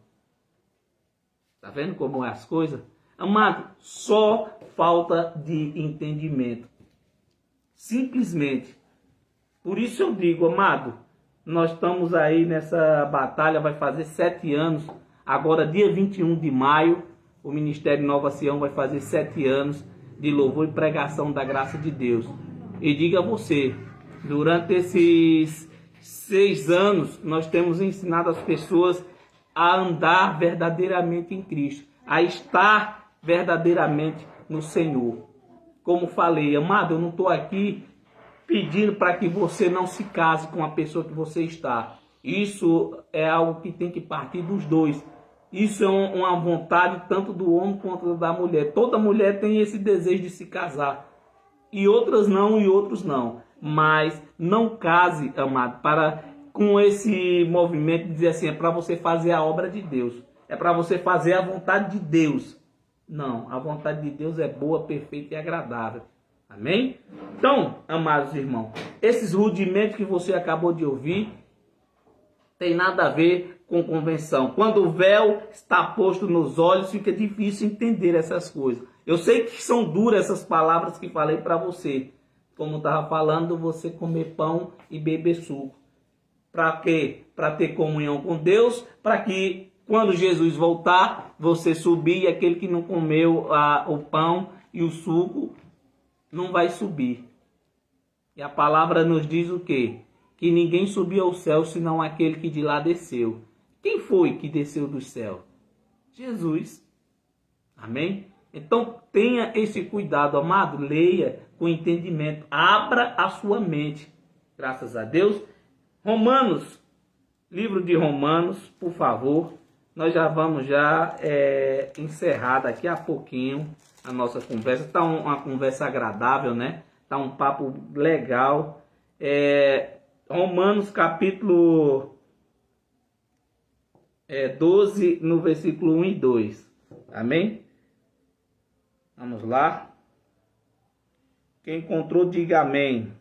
Tá vendo como é as coisas? Amado, só falta de entendimento. Simplesmente. Por isso eu digo, amado, nós estamos aí nessa batalha, vai fazer 7 anos. Agora, dia 21 de maio, o Ministério Nova Sião vai fazer 7 anos de louvor e pregação da graça de Deus. E diga a você, durante esses 6 anos, nós temos ensinado as pessoas a andar verdadeiramente em Cristo, a estar verdadeiramente no Senhor. Como falei, amado, eu não estou aqui pedindo para que você não se case com a pessoa que você está. Isso é algo que tem que partir dos dois. Isso é uma vontade tanto do homem quanto da mulher. Toda mulher tem esse desejo de se casar. E outras não, e outros não. Mas não case, amado, com esse movimento de dizer assim, é para você fazer a obra de Deus. É para você fazer a vontade de Deus. Não, a vontade de Deus é boa, perfeita e agradável. Amém? Então, amados irmãos, esses rudimentos que você acabou de ouvir tem nada a ver com convenção. Quando o véu está posto nos olhos, fica difícil entender essas coisas. Eu sei que são duras essas palavras que falei para você. Como estava falando, você comer pão e beber suco. Para quê? Para ter comunhão com Deus, para que quando Jesus voltar, você subir e aquele que não comeu o pão e o suco não vai subir. E a palavra nos diz o quê? Que ninguém subiu ao céu senão aquele que de lá desceu. Quem foi que desceu do céu? Jesus. Amém? Então tenha esse cuidado, amado. Leia com entendimento. Abra a sua mente. Graças a Deus. Romanos. Livro de Romanos, por favor. Nós já vamos encerrar daqui a pouquinho a nossa conversa. Está uma conversa agradável, né? Está um papo legal. Romanos capítulo 12, no versículo 1 e 2. Amém? Vamos lá. Quem encontrou, diga amém.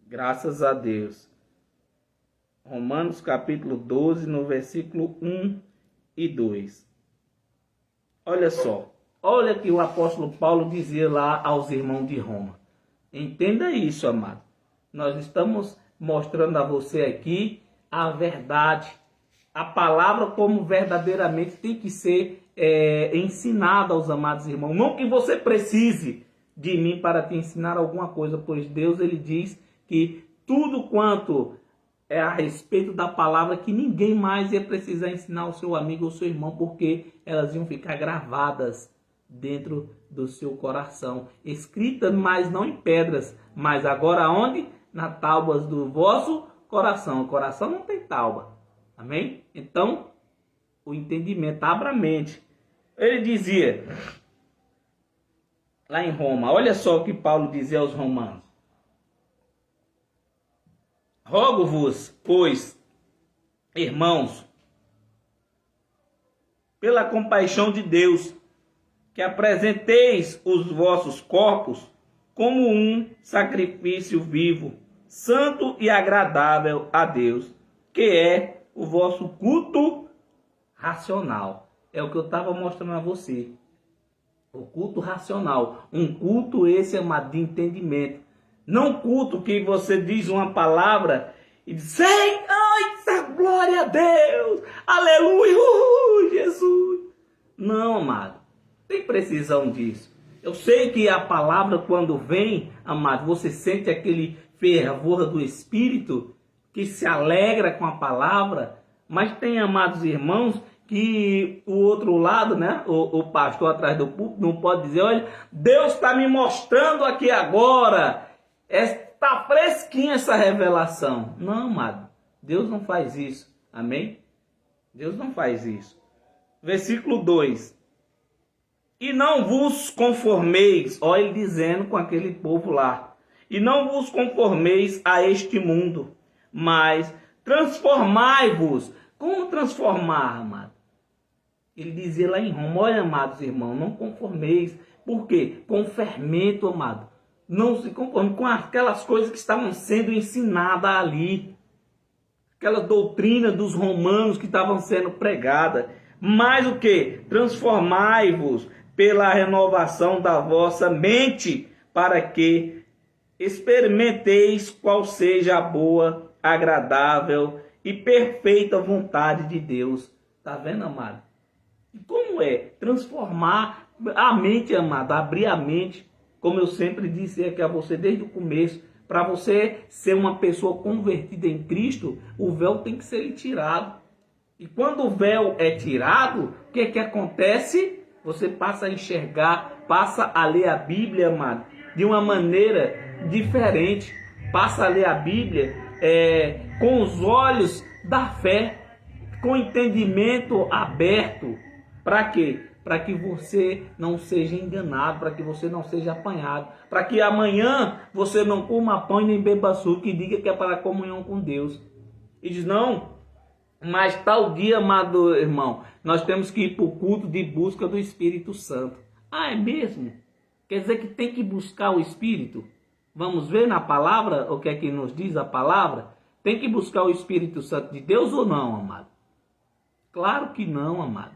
Graças a Deus. Romanos capítulo 12, no versículo 1 e 2. Olha só. Olha que o apóstolo Paulo dizia lá aos irmãos de Roma. Entenda isso, amado. Nós estamos mostrando a você aqui a verdade. a palavra como verdadeiramente tem que ser ensinada aos amados irmãos. Não que você precise de mim para te ensinar alguma coisa, pois Deus ele diz que tudo quanto é a respeito da palavra, que ninguém mais ia precisar ensinar ao seu amigo ou seu irmão, porque elas iam ficar gravadas dentro do seu coração, escritas, mas não em pedras, mas agora onde? Nas tábuas do vosso coração. O coração não tem tábua, amém? Então, o entendimento, abra a mente. Ele dizia, lá em Roma, olha só o que Paulo dizia aos romanos. Rogo-vos, pois, irmãos, pela compaixão de Deus, que apresenteis os vossos corpos como um sacrifício vivo, santo e agradável a Deus, que é o vosso culto racional. É o que eu estava mostrando a você. O culto racional. Um culto esse, amado, de entendimento. Não culto que você diz uma palavra e diz, ai, glória a Deus, aleluia, Jesus. Não, amado. Tem precisão disso. Eu sei que a palavra quando vem, amado, você sente aquele fervor do Espírito que se alegra com a palavra, mas tem, amados irmãos, que o outro lado, né, o pastor atrás do púlpito não pode dizer, olha, Deus está me mostrando aqui agora, está fresquinha essa revelação. Não, amado, Deus não faz isso, amém? Deus não faz isso. Versículo 2. E não vos conformeis, ó, ele dizendo com aquele povo lá, e não vos conformeis a este mundo, mas transformai-vos. Como transformar, amado? Ele dizia lá em Roma, olha, amados irmãos, não conformeis. Por quê? Com fermento, amado. Não se conforme com aquelas coisas que estavam sendo ensinadas ali. Aquela doutrina dos romanos que estavam sendo pregada. Mas o quê? Transformai-vos pela renovação da vossa mente, para que experimenteis qual seja a boa, agradável e perfeita vontade de Deus. Está vendo, amado? E como é? Transformar a mente, amado, abrir a mente, como eu sempre disse aqui a você desde o começo, para você ser uma pessoa convertida em Cristo, o véu tem que ser tirado. E quando o véu é tirado, o que acontece? Você passa a enxergar, passa a ler a Bíblia, amado, de uma maneira diferente. Passa a ler a Bíblia com os olhos da fé, com entendimento aberto. Para quê? Para que você não seja enganado, para que você não seja apanhado, para que amanhã você não coma pão e nem beba suco e diga que é para a comunhão com Deus. E diz, não, mas tal dia, amado irmão, nós temos que ir para o culto de busca do Espírito Santo. Ah, é mesmo? Quer dizer que tem que buscar o Espírito? Vamos ver na palavra o que é que nos diz a palavra? Tem que buscar o Espírito Santo de Deus ou não, amado? Claro que não, amado.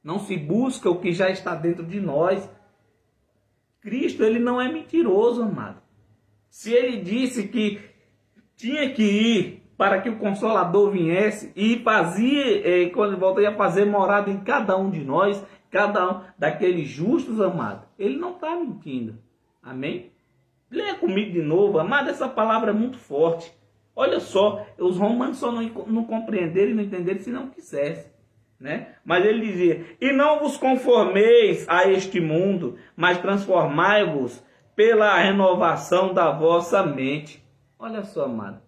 Não se busca o que já está dentro de nós. Cristo, ele não é mentiroso, amado. Se ele disse que tinha que ir para que o Consolador viesse e fazia, quando volta, ia fazer morada em cada um de nós, cada um daqueles justos, amado, ele não está mentindo. Amém? Leia comigo de novo, amado, essa palavra é muito forte. Olha só, os romanos só não compreenderam e não entenderam se não quisessem. Né? Mas ele dizia, e não vos conformeis a este mundo, mas transformai-vos pela renovação da vossa mente. Olha só, amado.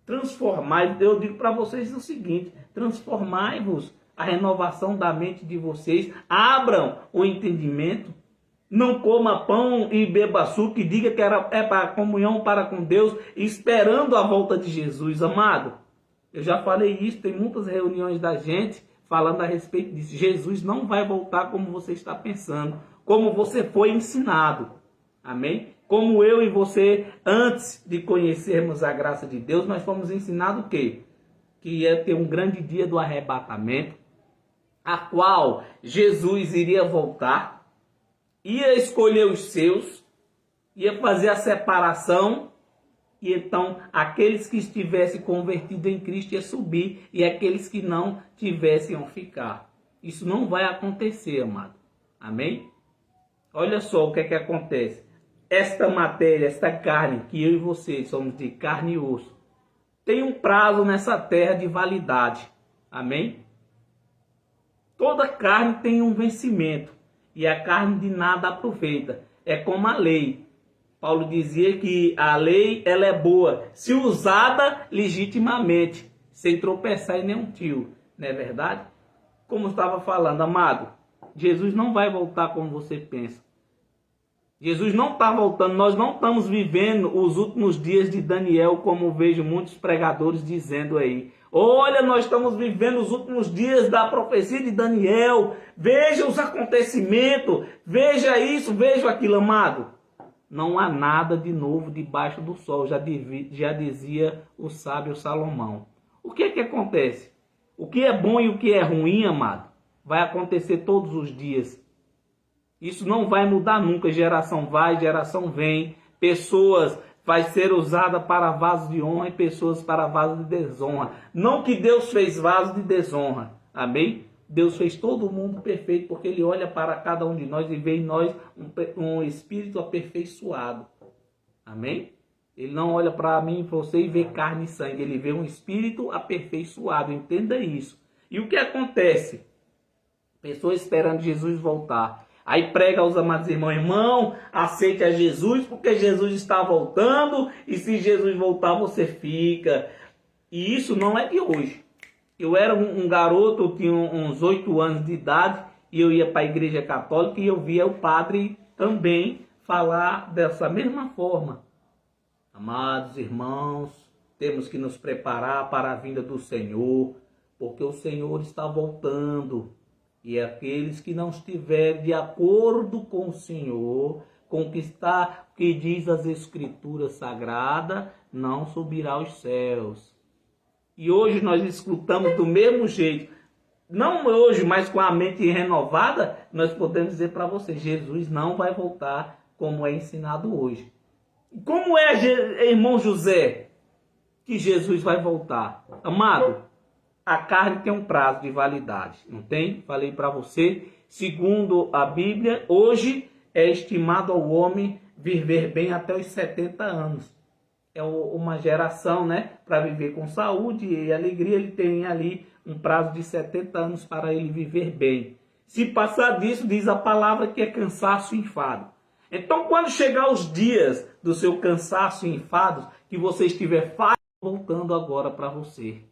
Transformai, eu digo para vocês o seguinte, transformai-vos a renovação da mente de vocês, abram o entendimento, não coma pão e beba suco e diga que é para comunhão para com Deus, esperando a volta de Jesus, amado. Eu já falei isso, tem muitas reuniões da gente falando a respeito disso. Jesus não vai voltar como você está pensando, como você foi ensinado. Amém? Como eu e você, antes de conhecermos a graça de Deus, nós fomos ensinados o quê? Que ia ter um grande dia do arrebatamento, a qual Jesus iria voltar, ia escolher os seus, ia fazer a separação E então aqueles que estivessem convertidos em Cristo iam subir e aqueles que não tivessem iam ficar. Isso não vai acontecer, amado. Amém? Olha só o que é que acontece. Esta matéria, esta carne, que eu e você somos de carne e osso, tem um prazo nessa terra de validade. Amém? Toda carne tem um vencimento e a carne de nada aproveita. É como a lei. Paulo dizia que a lei ela é boa se usada legitimamente, sem tropeçar em nenhum tio. Não é verdade? Como eu estava falando, amado, Jesus não vai voltar como você pensa. Jesus não está voltando, nós não estamos vivendo os últimos dias de Daniel, como vejo muitos pregadores dizendo aí. Olha, nós estamos vivendo os últimos dias da profecia de Daniel. Veja os acontecimentos, veja isso, veja aquilo, amado. Não há nada de novo debaixo do sol, já dizia o sábio Salomão. O que é que acontece? O que é bom e o que é ruim, amado, vai acontecer todos os dias. Isso não vai mudar nunca. Geração vai, geração vem. Pessoas vai ser usada para vasos de honra e pessoas para vasos de desonra. Não que Deus fez vasos de desonra. Amém? Deus fez todo mundo perfeito porque Ele olha para cada um de nós e vê em nós um espírito aperfeiçoado. Amém? Ele não olha para mim e você e vê carne e sangue. Ele vê um espírito aperfeiçoado. Entenda isso. E o que acontece? Pessoas esperando Jesus voltar. Aí prega aos amados irmãos, irmão, aceite a Jesus porque Jesus está voltando e se Jesus voltar você fica. E isso não é de hoje. Eu era um garoto, eu tinha uns 8 anos de idade e eu ia para a igreja católica e eu via o padre também falar dessa mesma forma. Amados irmãos, temos que nos preparar para a vinda do Senhor, porque o Senhor está voltando. E aqueles que não estiverem de acordo com o Senhor, com o que diz as Escrituras Sagradas, não subirá aos céus. E hoje nós escutamos do mesmo jeito. Não hoje, mas com a mente renovada, nós podemos dizer para você, Jesus não vai voltar como é ensinado hoje. Como é, irmão José, que Jesus vai voltar? Amado, a carne tem um prazo de validade, não tem? Falei para você, segundo a Bíblia, hoje é estimado ao homem viver bem até os 70 anos. É uma geração, né? Para viver com saúde e alegria, ele tem ali um prazo de 70 anos para ele viver bem. Se passar disso, diz a palavra que é cansaço e enfado. Então, quando chegar os dias do seu cansaço e enfado, que você estiver voltando agora para você.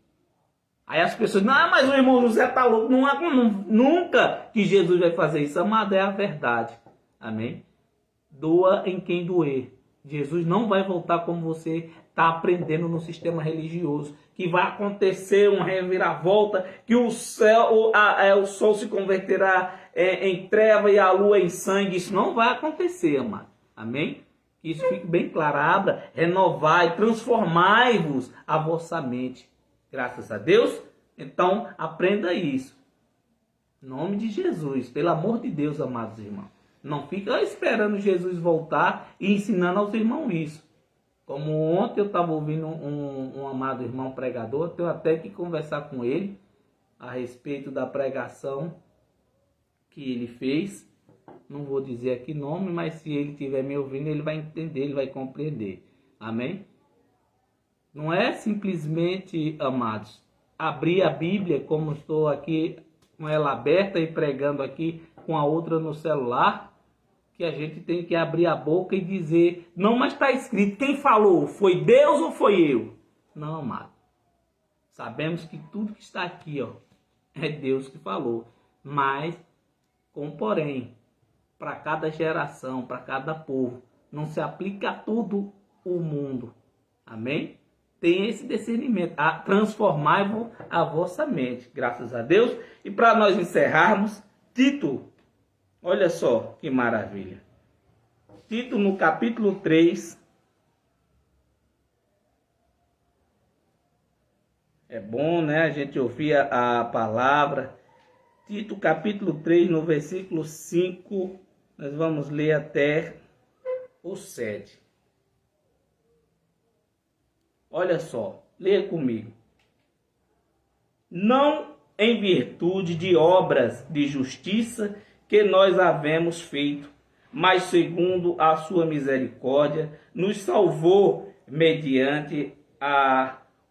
Aí as pessoas, não, mas o irmão José está louco. Nunca que Jesus vai fazer isso. Amado, é a verdade. Amém? Doa em quem doer. Jesus não vai voltar como você está aprendendo no sistema religioso. Que vai acontecer uma reviravolta, que o sol se converterá em treva e a lua em sangue. Isso não vai acontecer, amado. Amém? Que isso fique bem claro. Abra, renovai, transformai-vos a vossa mente. Graças a Deus. Então, aprenda isso. Em nome de Jesus. Pelo amor de Deus, amados irmãos. Não fica esperando Jesus voltar e ensinando aos irmãos isso. Como ontem eu estava ouvindo um amado irmão pregador, tenho até que conversar com ele a respeito da pregação que ele fez. Não vou dizer aqui nome, mas se ele estiver me ouvindo, ele vai entender, ele vai compreender. Amém? Não é simplesmente, amados, abrir a Bíblia, como estou aqui com ela aberta e pregando aqui com a outra no celular, que a gente tem que abrir a boca e dizer, não, mas está escrito, quem falou? Foi Deus ou foi eu? Não, amado. Sabemos que tudo que está aqui, é Deus que falou. Mas, com porém, para cada geração, para cada povo, não se aplica a todo o mundo. Amém? Tem esse discernimento, transformai-vos a vossa mente, graças a Deus. E para nós encerrarmos, Tito, olha só que maravilha. Tito no capítulo 3, é bom, né, a gente ouvir a palavra. Tito capítulo 3, no versículo 5, nós vamos ler até o 7. Olha só, leia comigo. Não em virtude de obras de justiça que nós havemos feito, mas segundo a sua misericórdia, nos salvou mediante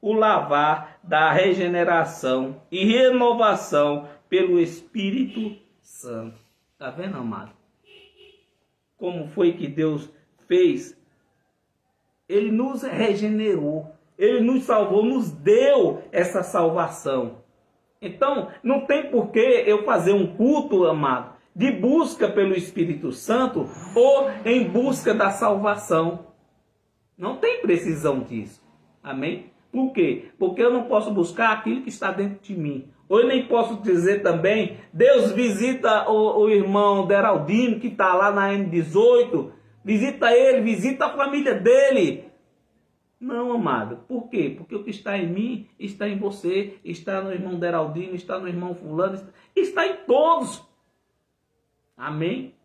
o lavar da regeneração e renovação pelo Espírito Santo. Está vendo, amado? Como foi que Deus fez? Ele nos regenerou, Ele nos salvou, nos deu essa salvação. Então, não tem por que eu fazer um culto, amado, de busca pelo Espírito Santo ou em busca da salvação. Não tem precisão disso. Amém? Por quê? Porque eu não posso buscar aquilo que está dentro de mim. Ou eu nem posso dizer também, Deus visita o irmão Deraldino que está lá na N18, visita ele, visita a família dele. Não, amado. Por quê? Porque o que está em mim está em você, está no irmão Deraldino, está no irmão fulano, está em todos. Amém?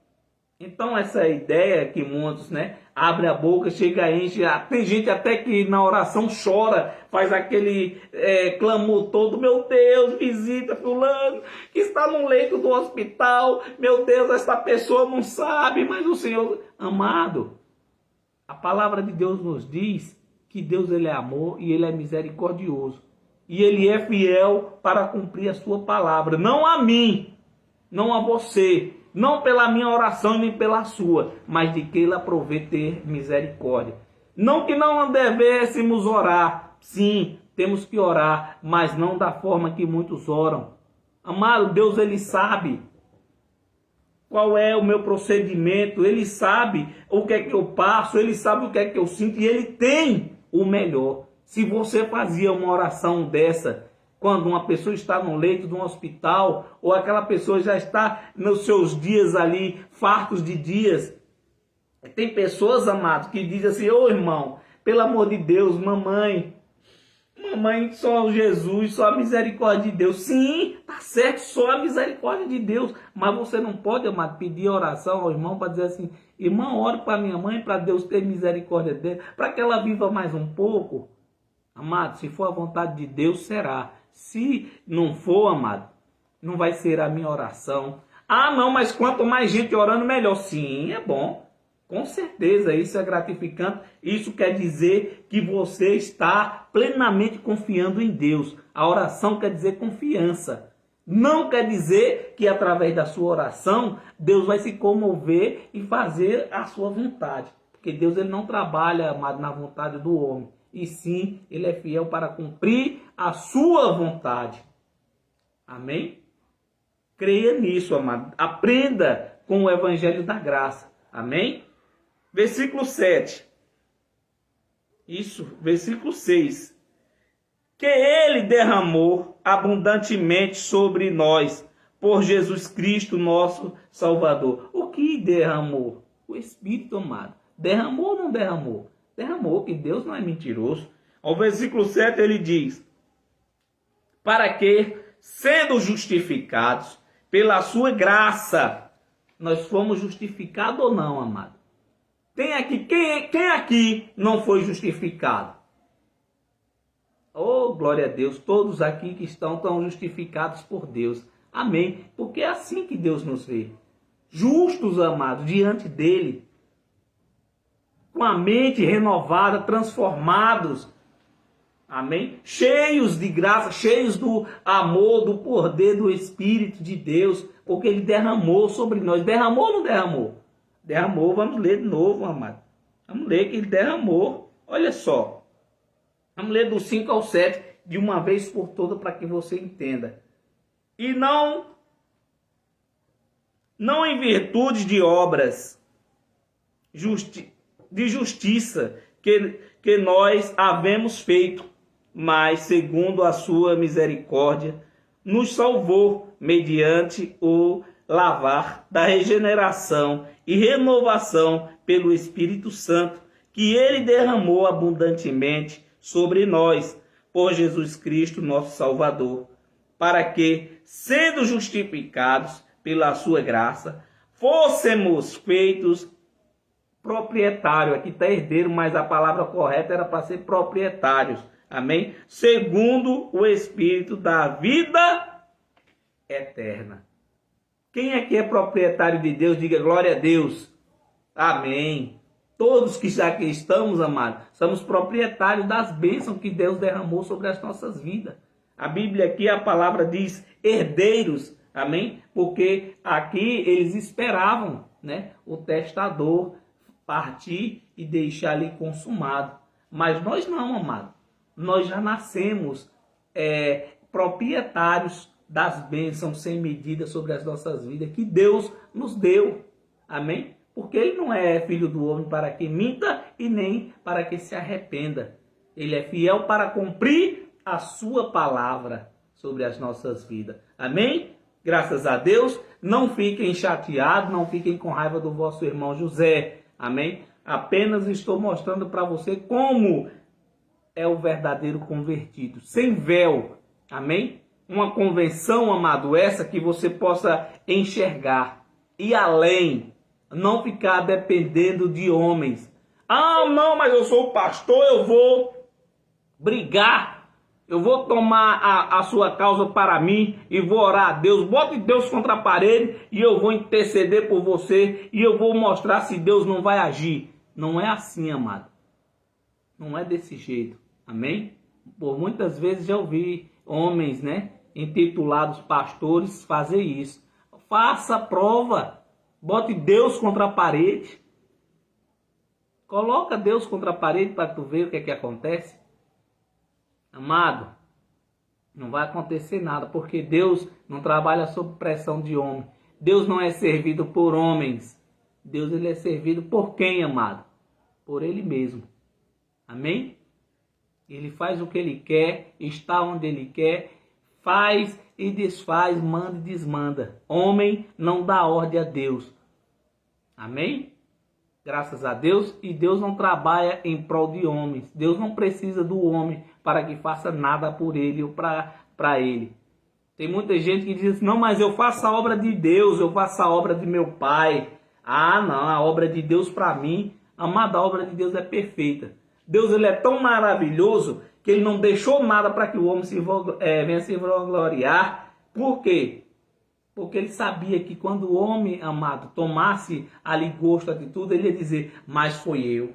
Então essa ideia que muitos, abre a boca, chega, enche, tem gente até que na oração chora, faz aquele clamor todo, meu Deus, visita fulano, que está no leito do hospital, meu Deus, essa pessoa não sabe, mas o Senhor, amado, a palavra de Deus nos diz que Deus ele é amor e ele é misericordioso. E ele é fiel para cumprir a sua palavra. Não a mim, não a você, não pela minha oração nem pela sua, mas de que ele aprovê ter misericórdia. Não que não devêssemos orar. Sim, temos que orar, mas não da forma que muitos oram. Amado, Deus ele sabe qual é o meu procedimento, ele sabe o que é que eu passo, ele sabe o que é que eu sinto e ele tem o melhor. Se você fazia uma oração dessa, quando uma pessoa está no leito de um hospital, ou aquela pessoa já está nos seus dias ali, fartos de dias. Tem pessoas, amados, que dizem assim, ô irmão, pelo amor de Deus, mamãe, só Jesus, só a misericórdia de Deus. Sim, tá certo, só a misericórdia de Deus. Mas você não pode, amado, pedir oração ao irmão para dizer assim, irmão, ore para minha mãe, para Deus ter misericórdia dela, para que ela viva mais um pouco. Amado, se for a vontade de Deus, será. Se não for, amado, não vai ser a minha oração. Ah, não, mas quanto mais gente orando, melhor. Sim, é bom. Com certeza, isso é gratificante. Isso quer dizer que você está plenamente confiando em Deus. A oração quer dizer confiança. Não quer dizer que através da sua oração, Deus vai se comover e fazer a sua vontade. Porque Deus ele não trabalha, amado, na vontade do homem. E sim, ele é fiel para cumprir a sua vontade. Amém? Creia nisso, amado. Aprenda com o evangelho da graça. Amém? Versículo 7. Isso, versículo 6. Que ele derramou abundantemente sobre nós, por Jesus Cristo, nosso Salvador. O que derramou? O Espírito, amado. Derramou ou não derramou? Derramou, que Deus não é mentiroso. Ao versículo 7 ele diz, para que, sendo justificados pela sua graça, nós fomos justificados ou não, amado? Tem aqui, quem aqui não foi justificado? Oh, glória a Deus, todos aqui que estão justificados por Deus. Amém. Porque é assim que Deus nos vê. Justos, amados, diante dele. Com a mente renovada, transformados. Amém? Cheios de graça, cheios do amor, do poder do Espírito de Deus. Porque ele derramou sobre nós. Derramou ou não derramou? Derramou, vamos ler de novo, amado. Vamos ler que ele derramou. Olha só. Vamos ler do 5 ao 7 de uma vez por todas para que você entenda. E não em virtude de obras de justiça que nós havemos feito, mas segundo a sua misericórdia, nos salvou mediante o lavar da regeneração e renovação pelo Espírito Santo, que ele derramou abundantemente sobre nós, por Jesus Cristo, nosso Salvador, para que, sendo justificados pela sua graça, fôssemos feitos proprietário. Aqui está herdeiro, mas a palavra correta era para ser proprietários. Amém? Segundo o Espírito da vida eterna. Quem aqui é proprietário de Deus, diga glória a Deus. Amém. Todos que já aqui estamos, amados, somos proprietários das bênçãos que Deus derramou sobre as nossas vidas. A Bíblia aqui, a palavra diz herdeiros. Amém? Porque aqui eles esperavam, né, o testador partir e deixar ali consumado. Mas nós não, amado. Nós já nascemos proprietários das bênçãos sem medida sobre as nossas vidas que Deus nos deu. Amém? Porque Ele não é filho do homem para que minta e nem para que se arrependa. Ele é fiel para cumprir a sua palavra sobre as nossas vidas. Amém? Graças a Deus. Não fiquem chateados, não fiquem com raiva do vosso irmão José. Amém? Apenas estou mostrando para você como é o verdadeiro convertido, sem véu. Amém? Uma convenção, amado, essa que você possa enxergar e além, não ficar dependendo de homens. Ah, não, mas eu sou pastor, eu vou brigar, eu vou tomar a sua causa para mim e vou orar a Deus. Bote Deus contra a parede e eu vou interceder por você e eu vou mostrar se Deus não vai agir. Não é assim, amado. Não é desse jeito. Amém? Por muitas vezes já ouvi homens, né, intitulados pastores fazer isso. Faça a prova. Bote Deus contra a parede. Coloca Deus contra a parede para tu ver o que é que acontece. Amado, não vai acontecer nada, porque Deus não trabalha sob pressão de homem. Deus não é servido por homens. Deus ele é servido por quem, amado? Por Ele mesmo. Amém? Ele faz o que Ele quer, está onde Ele quer, faz e desfaz, manda e desmanda. Homem não dá ordem a Deus. Amém? Graças a Deus. E Deus não trabalha em prol de homens. Deus não precisa do homem para que faça nada por ele ou para ele. Tem muita gente que diz, não, mas eu faço a obra de Deus, eu faço a obra de meu Pai. Ah, não, a obra de Deus para mim, amada, a obra de Deus é perfeita. Deus ele é tão maravilhoso que Ele não deixou nada para que o homem venha se vangloriar. Por quê? Porque Ele sabia que quando o homem, amado, tomasse ali gosto, atitude, Ele ia dizer, mas foi eu.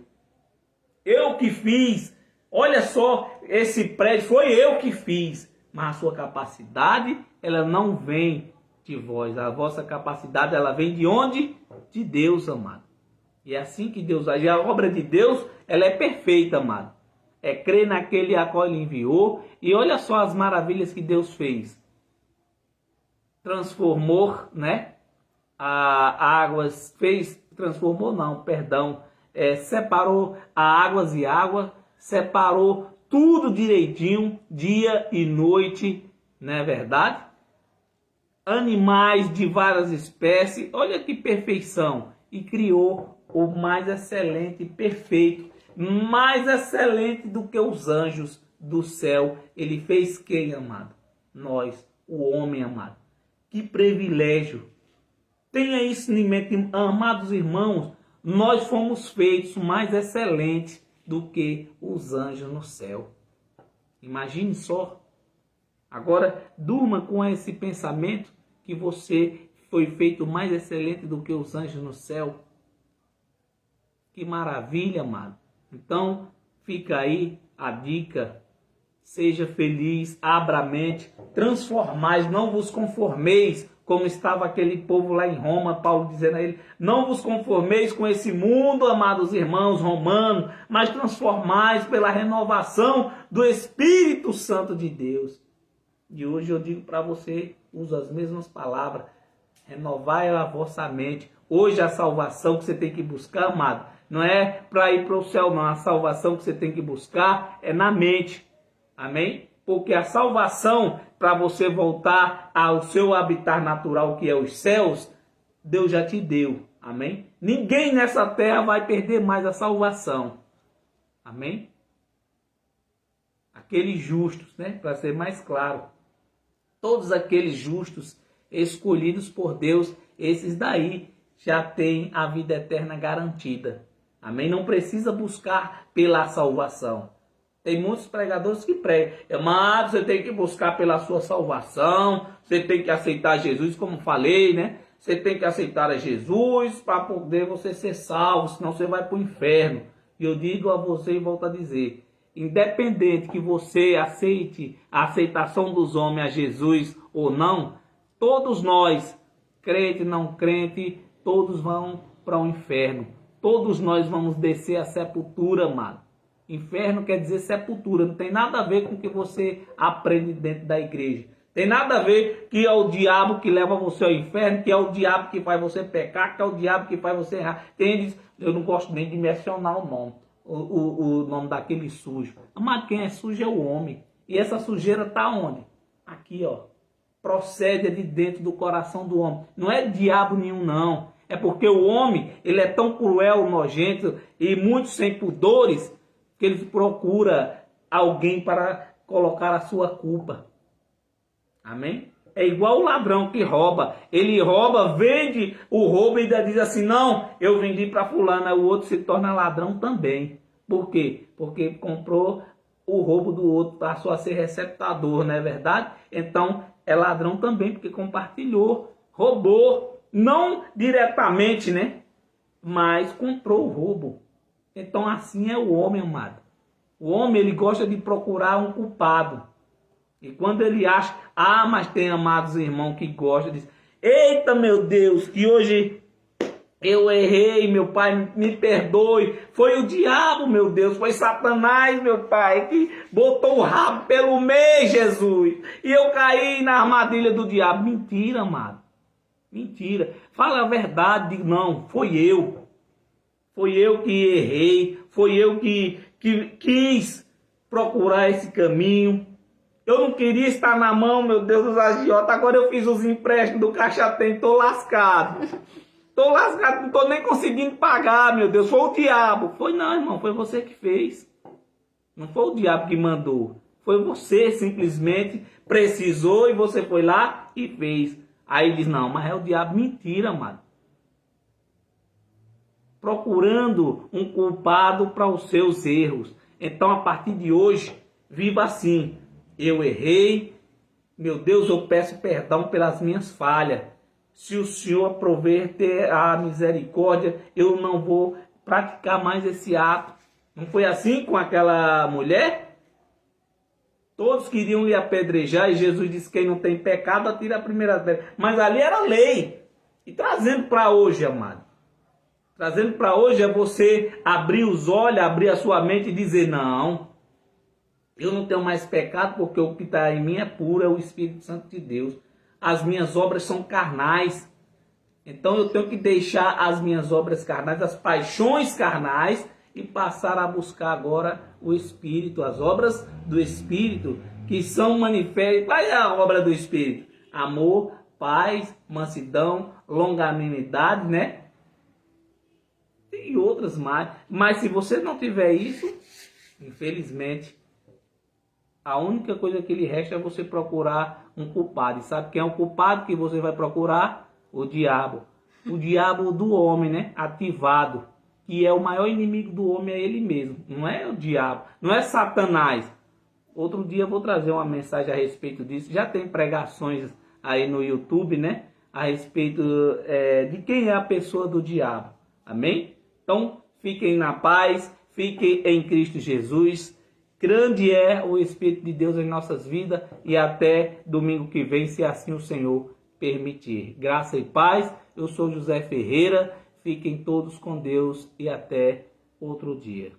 Eu que fiz. Olha só, esse prédio foi eu que fiz. Mas a sua capacidade, ela não vem de vós. A vossa capacidade, ela vem de onde? De Deus, amado. E é assim que Deus age. A obra de Deus, ela é perfeita, amado. É crer naquele a qual Ele enviou. E olha só as maravilhas que Deus fez. Transformou, né? Separou águas e água. Separou tudo direitinho, dia e noite, não é verdade? Animais de várias espécies. Olha que perfeição. E criou o mais excelente, perfeito, mais excelente do que os anjos do céu. Ele fez quem, amado? Nós, o homem, amado. Que privilégio. Tenha isso em mente, amados irmãos. Nós fomos feitos mais excelentes do que os anjos no céu. Imagine só. Agora, durma com esse pensamento que você foi feito mais excelente do que os anjos no céu. Que maravilha, amado. Então, fica aí a dica. Seja feliz, abra a mente, transformais, não vos conformeis, como estava aquele povo lá em Roma, Paulo dizendo a ele, não vos conformeis com esse mundo, amados irmãos romanos, mas transformais pela renovação do Espírito Santo de Deus. E hoje eu digo para você, uso as mesmas palavras, renovai a vossa mente. Hoje a salvação que você tem que buscar, amado, não é para ir para o céu, não. A salvação que você tem que buscar é na mente. Amém? Porque a salvação, para você voltar ao seu habitat natural, que é os céus, Deus já te deu. Amém? Ninguém nessa terra vai perder mais a salvação. Amém? Aqueles justos, né? Para ser mais claro. Todos aqueles justos escolhidos por Deus, esses daí já têm a vida eterna garantida. Amém? Não precisa buscar pela salvação. Tem muitos pregadores que pregam. Amado, você tem que buscar pela sua salvação. Você tem que aceitar Jesus, como falei, né? Você tem que aceitar a Jesus para poder você ser salvo, senão você vai para o inferno. E eu digo a você e volto a dizer, independente que você aceite a aceitação dos homens a Jesus ou não, todos nós, crente, não crente, todos vão para o inferno. Todos nós vamos descer à sepultura, amado. Inferno quer dizer sepultura, não tem nada a ver com o que você aprende dentro da igreja. Tem nada a ver que é o diabo que leva você ao inferno, que é o diabo que faz você pecar, que é o diabo que faz você errar. Tem diz, eu não gosto nem de mencionar o nome, o nome daquele sujo. Mas quem é sujo é o homem. E essa sujeira está onde? Aqui, ó. Procede de dentro do coração do homem. Não é diabo nenhum, não. É porque o homem, ele é tão cruel, nojento e muito sem pudores, que ele procura alguém para colocar a sua culpa. Amém? É igual o ladrão que rouba. Ele rouba, vende o roubo e ainda diz assim, não, eu vendi para fulano. Aí o outro se torna ladrão também. Por quê? Porque comprou o roubo do outro, passou a ser receptador, não é verdade? Então é ladrão também, porque compartilhou, roubou, não diretamente, né? Mas comprou o roubo. Então assim é o homem, amado. O homem, ele gosta de procurar um culpado. E quando ele acha, mas tem amados irmãos que gostam, diz, eita meu Deus, que hoje eu errei, meu pai, me perdoe. Foi o diabo, meu Deus, foi Satanás, meu pai, que botou o rabo pelo meio, Jesus. E eu caí na armadilha do diabo. Mentira, amado. Mentira. Fala a verdade, digo, não, foi eu. Foi eu que errei, foi eu que quis procurar esse caminho. Eu não queria estar na mão, meu Deus, dos agiotas. Agora eu fiz os empréstimos do Caixa Tem, tô lascado. Tô lascado, não tô nem conseguindo pagar, meu Deus. Foi o diabo. Foi não, irmão, foi você que fez. Não foi o diabo que mandou. Foi você, simplesmente precisou e você foi lá e fez. Aí diz, não, mas é o diabo. Mentira, mano. Procurando um culpado para os seus erros. Então, a partir de hoje, viva assim. Eu errei, meu Deus, eu peço perdão pelas minhas falhas. Se o Senhor prover ter a misericórdia, eu não vou praticar mais esse ato. Não foi assim com aquela mulher? Todos queriam lhe apedrejar e Jesus disse, quem não tem pecado, atira a primeira pedra. Mas ali era lei. E trazendo para hoje, amado. Trazendo para hoje é você abrir os olhos, abrir a sua mente e dizer, não, eu não tenho mais pecado porque o que está em mim é puro, é o Espírito Santo de Deus. As minhas obras são carnais. Então eu tenho que deixar as minhas obras carnais, as paixões carnais e passar a buscar agora o Espírito, as obras do Espírito que são manifestas. Qual é a obra do Espírito? Amor, paz, mansidão, longanimidade, né? E outras mais. Mas se você não tiver isso, infelizmente, a única coisa que lhe resta é você procurar um culpado. E sabe quem é o culpado que você vai procurar? O diabo. O diabo do homem, né? Ativado. Que é o maior inimigo do homem, é ele mesmo. Não é o diabo. Não é Satanás. Outro dia eu vou trazer uma mensagem a respeito disso. Já tem pregações aí no YouTube, né? A respeito de quem é a pessoa do diabo. Amém? Então, fiquem na paz. Fiquem em Cristo Jesus. Grande é o Espírito de Deus em nossas vidas e até domingo que vem, se assim o Senhor permitir. Graça e paz, eu sou José Ferreira, fiquem todos com Deus e até outro dia.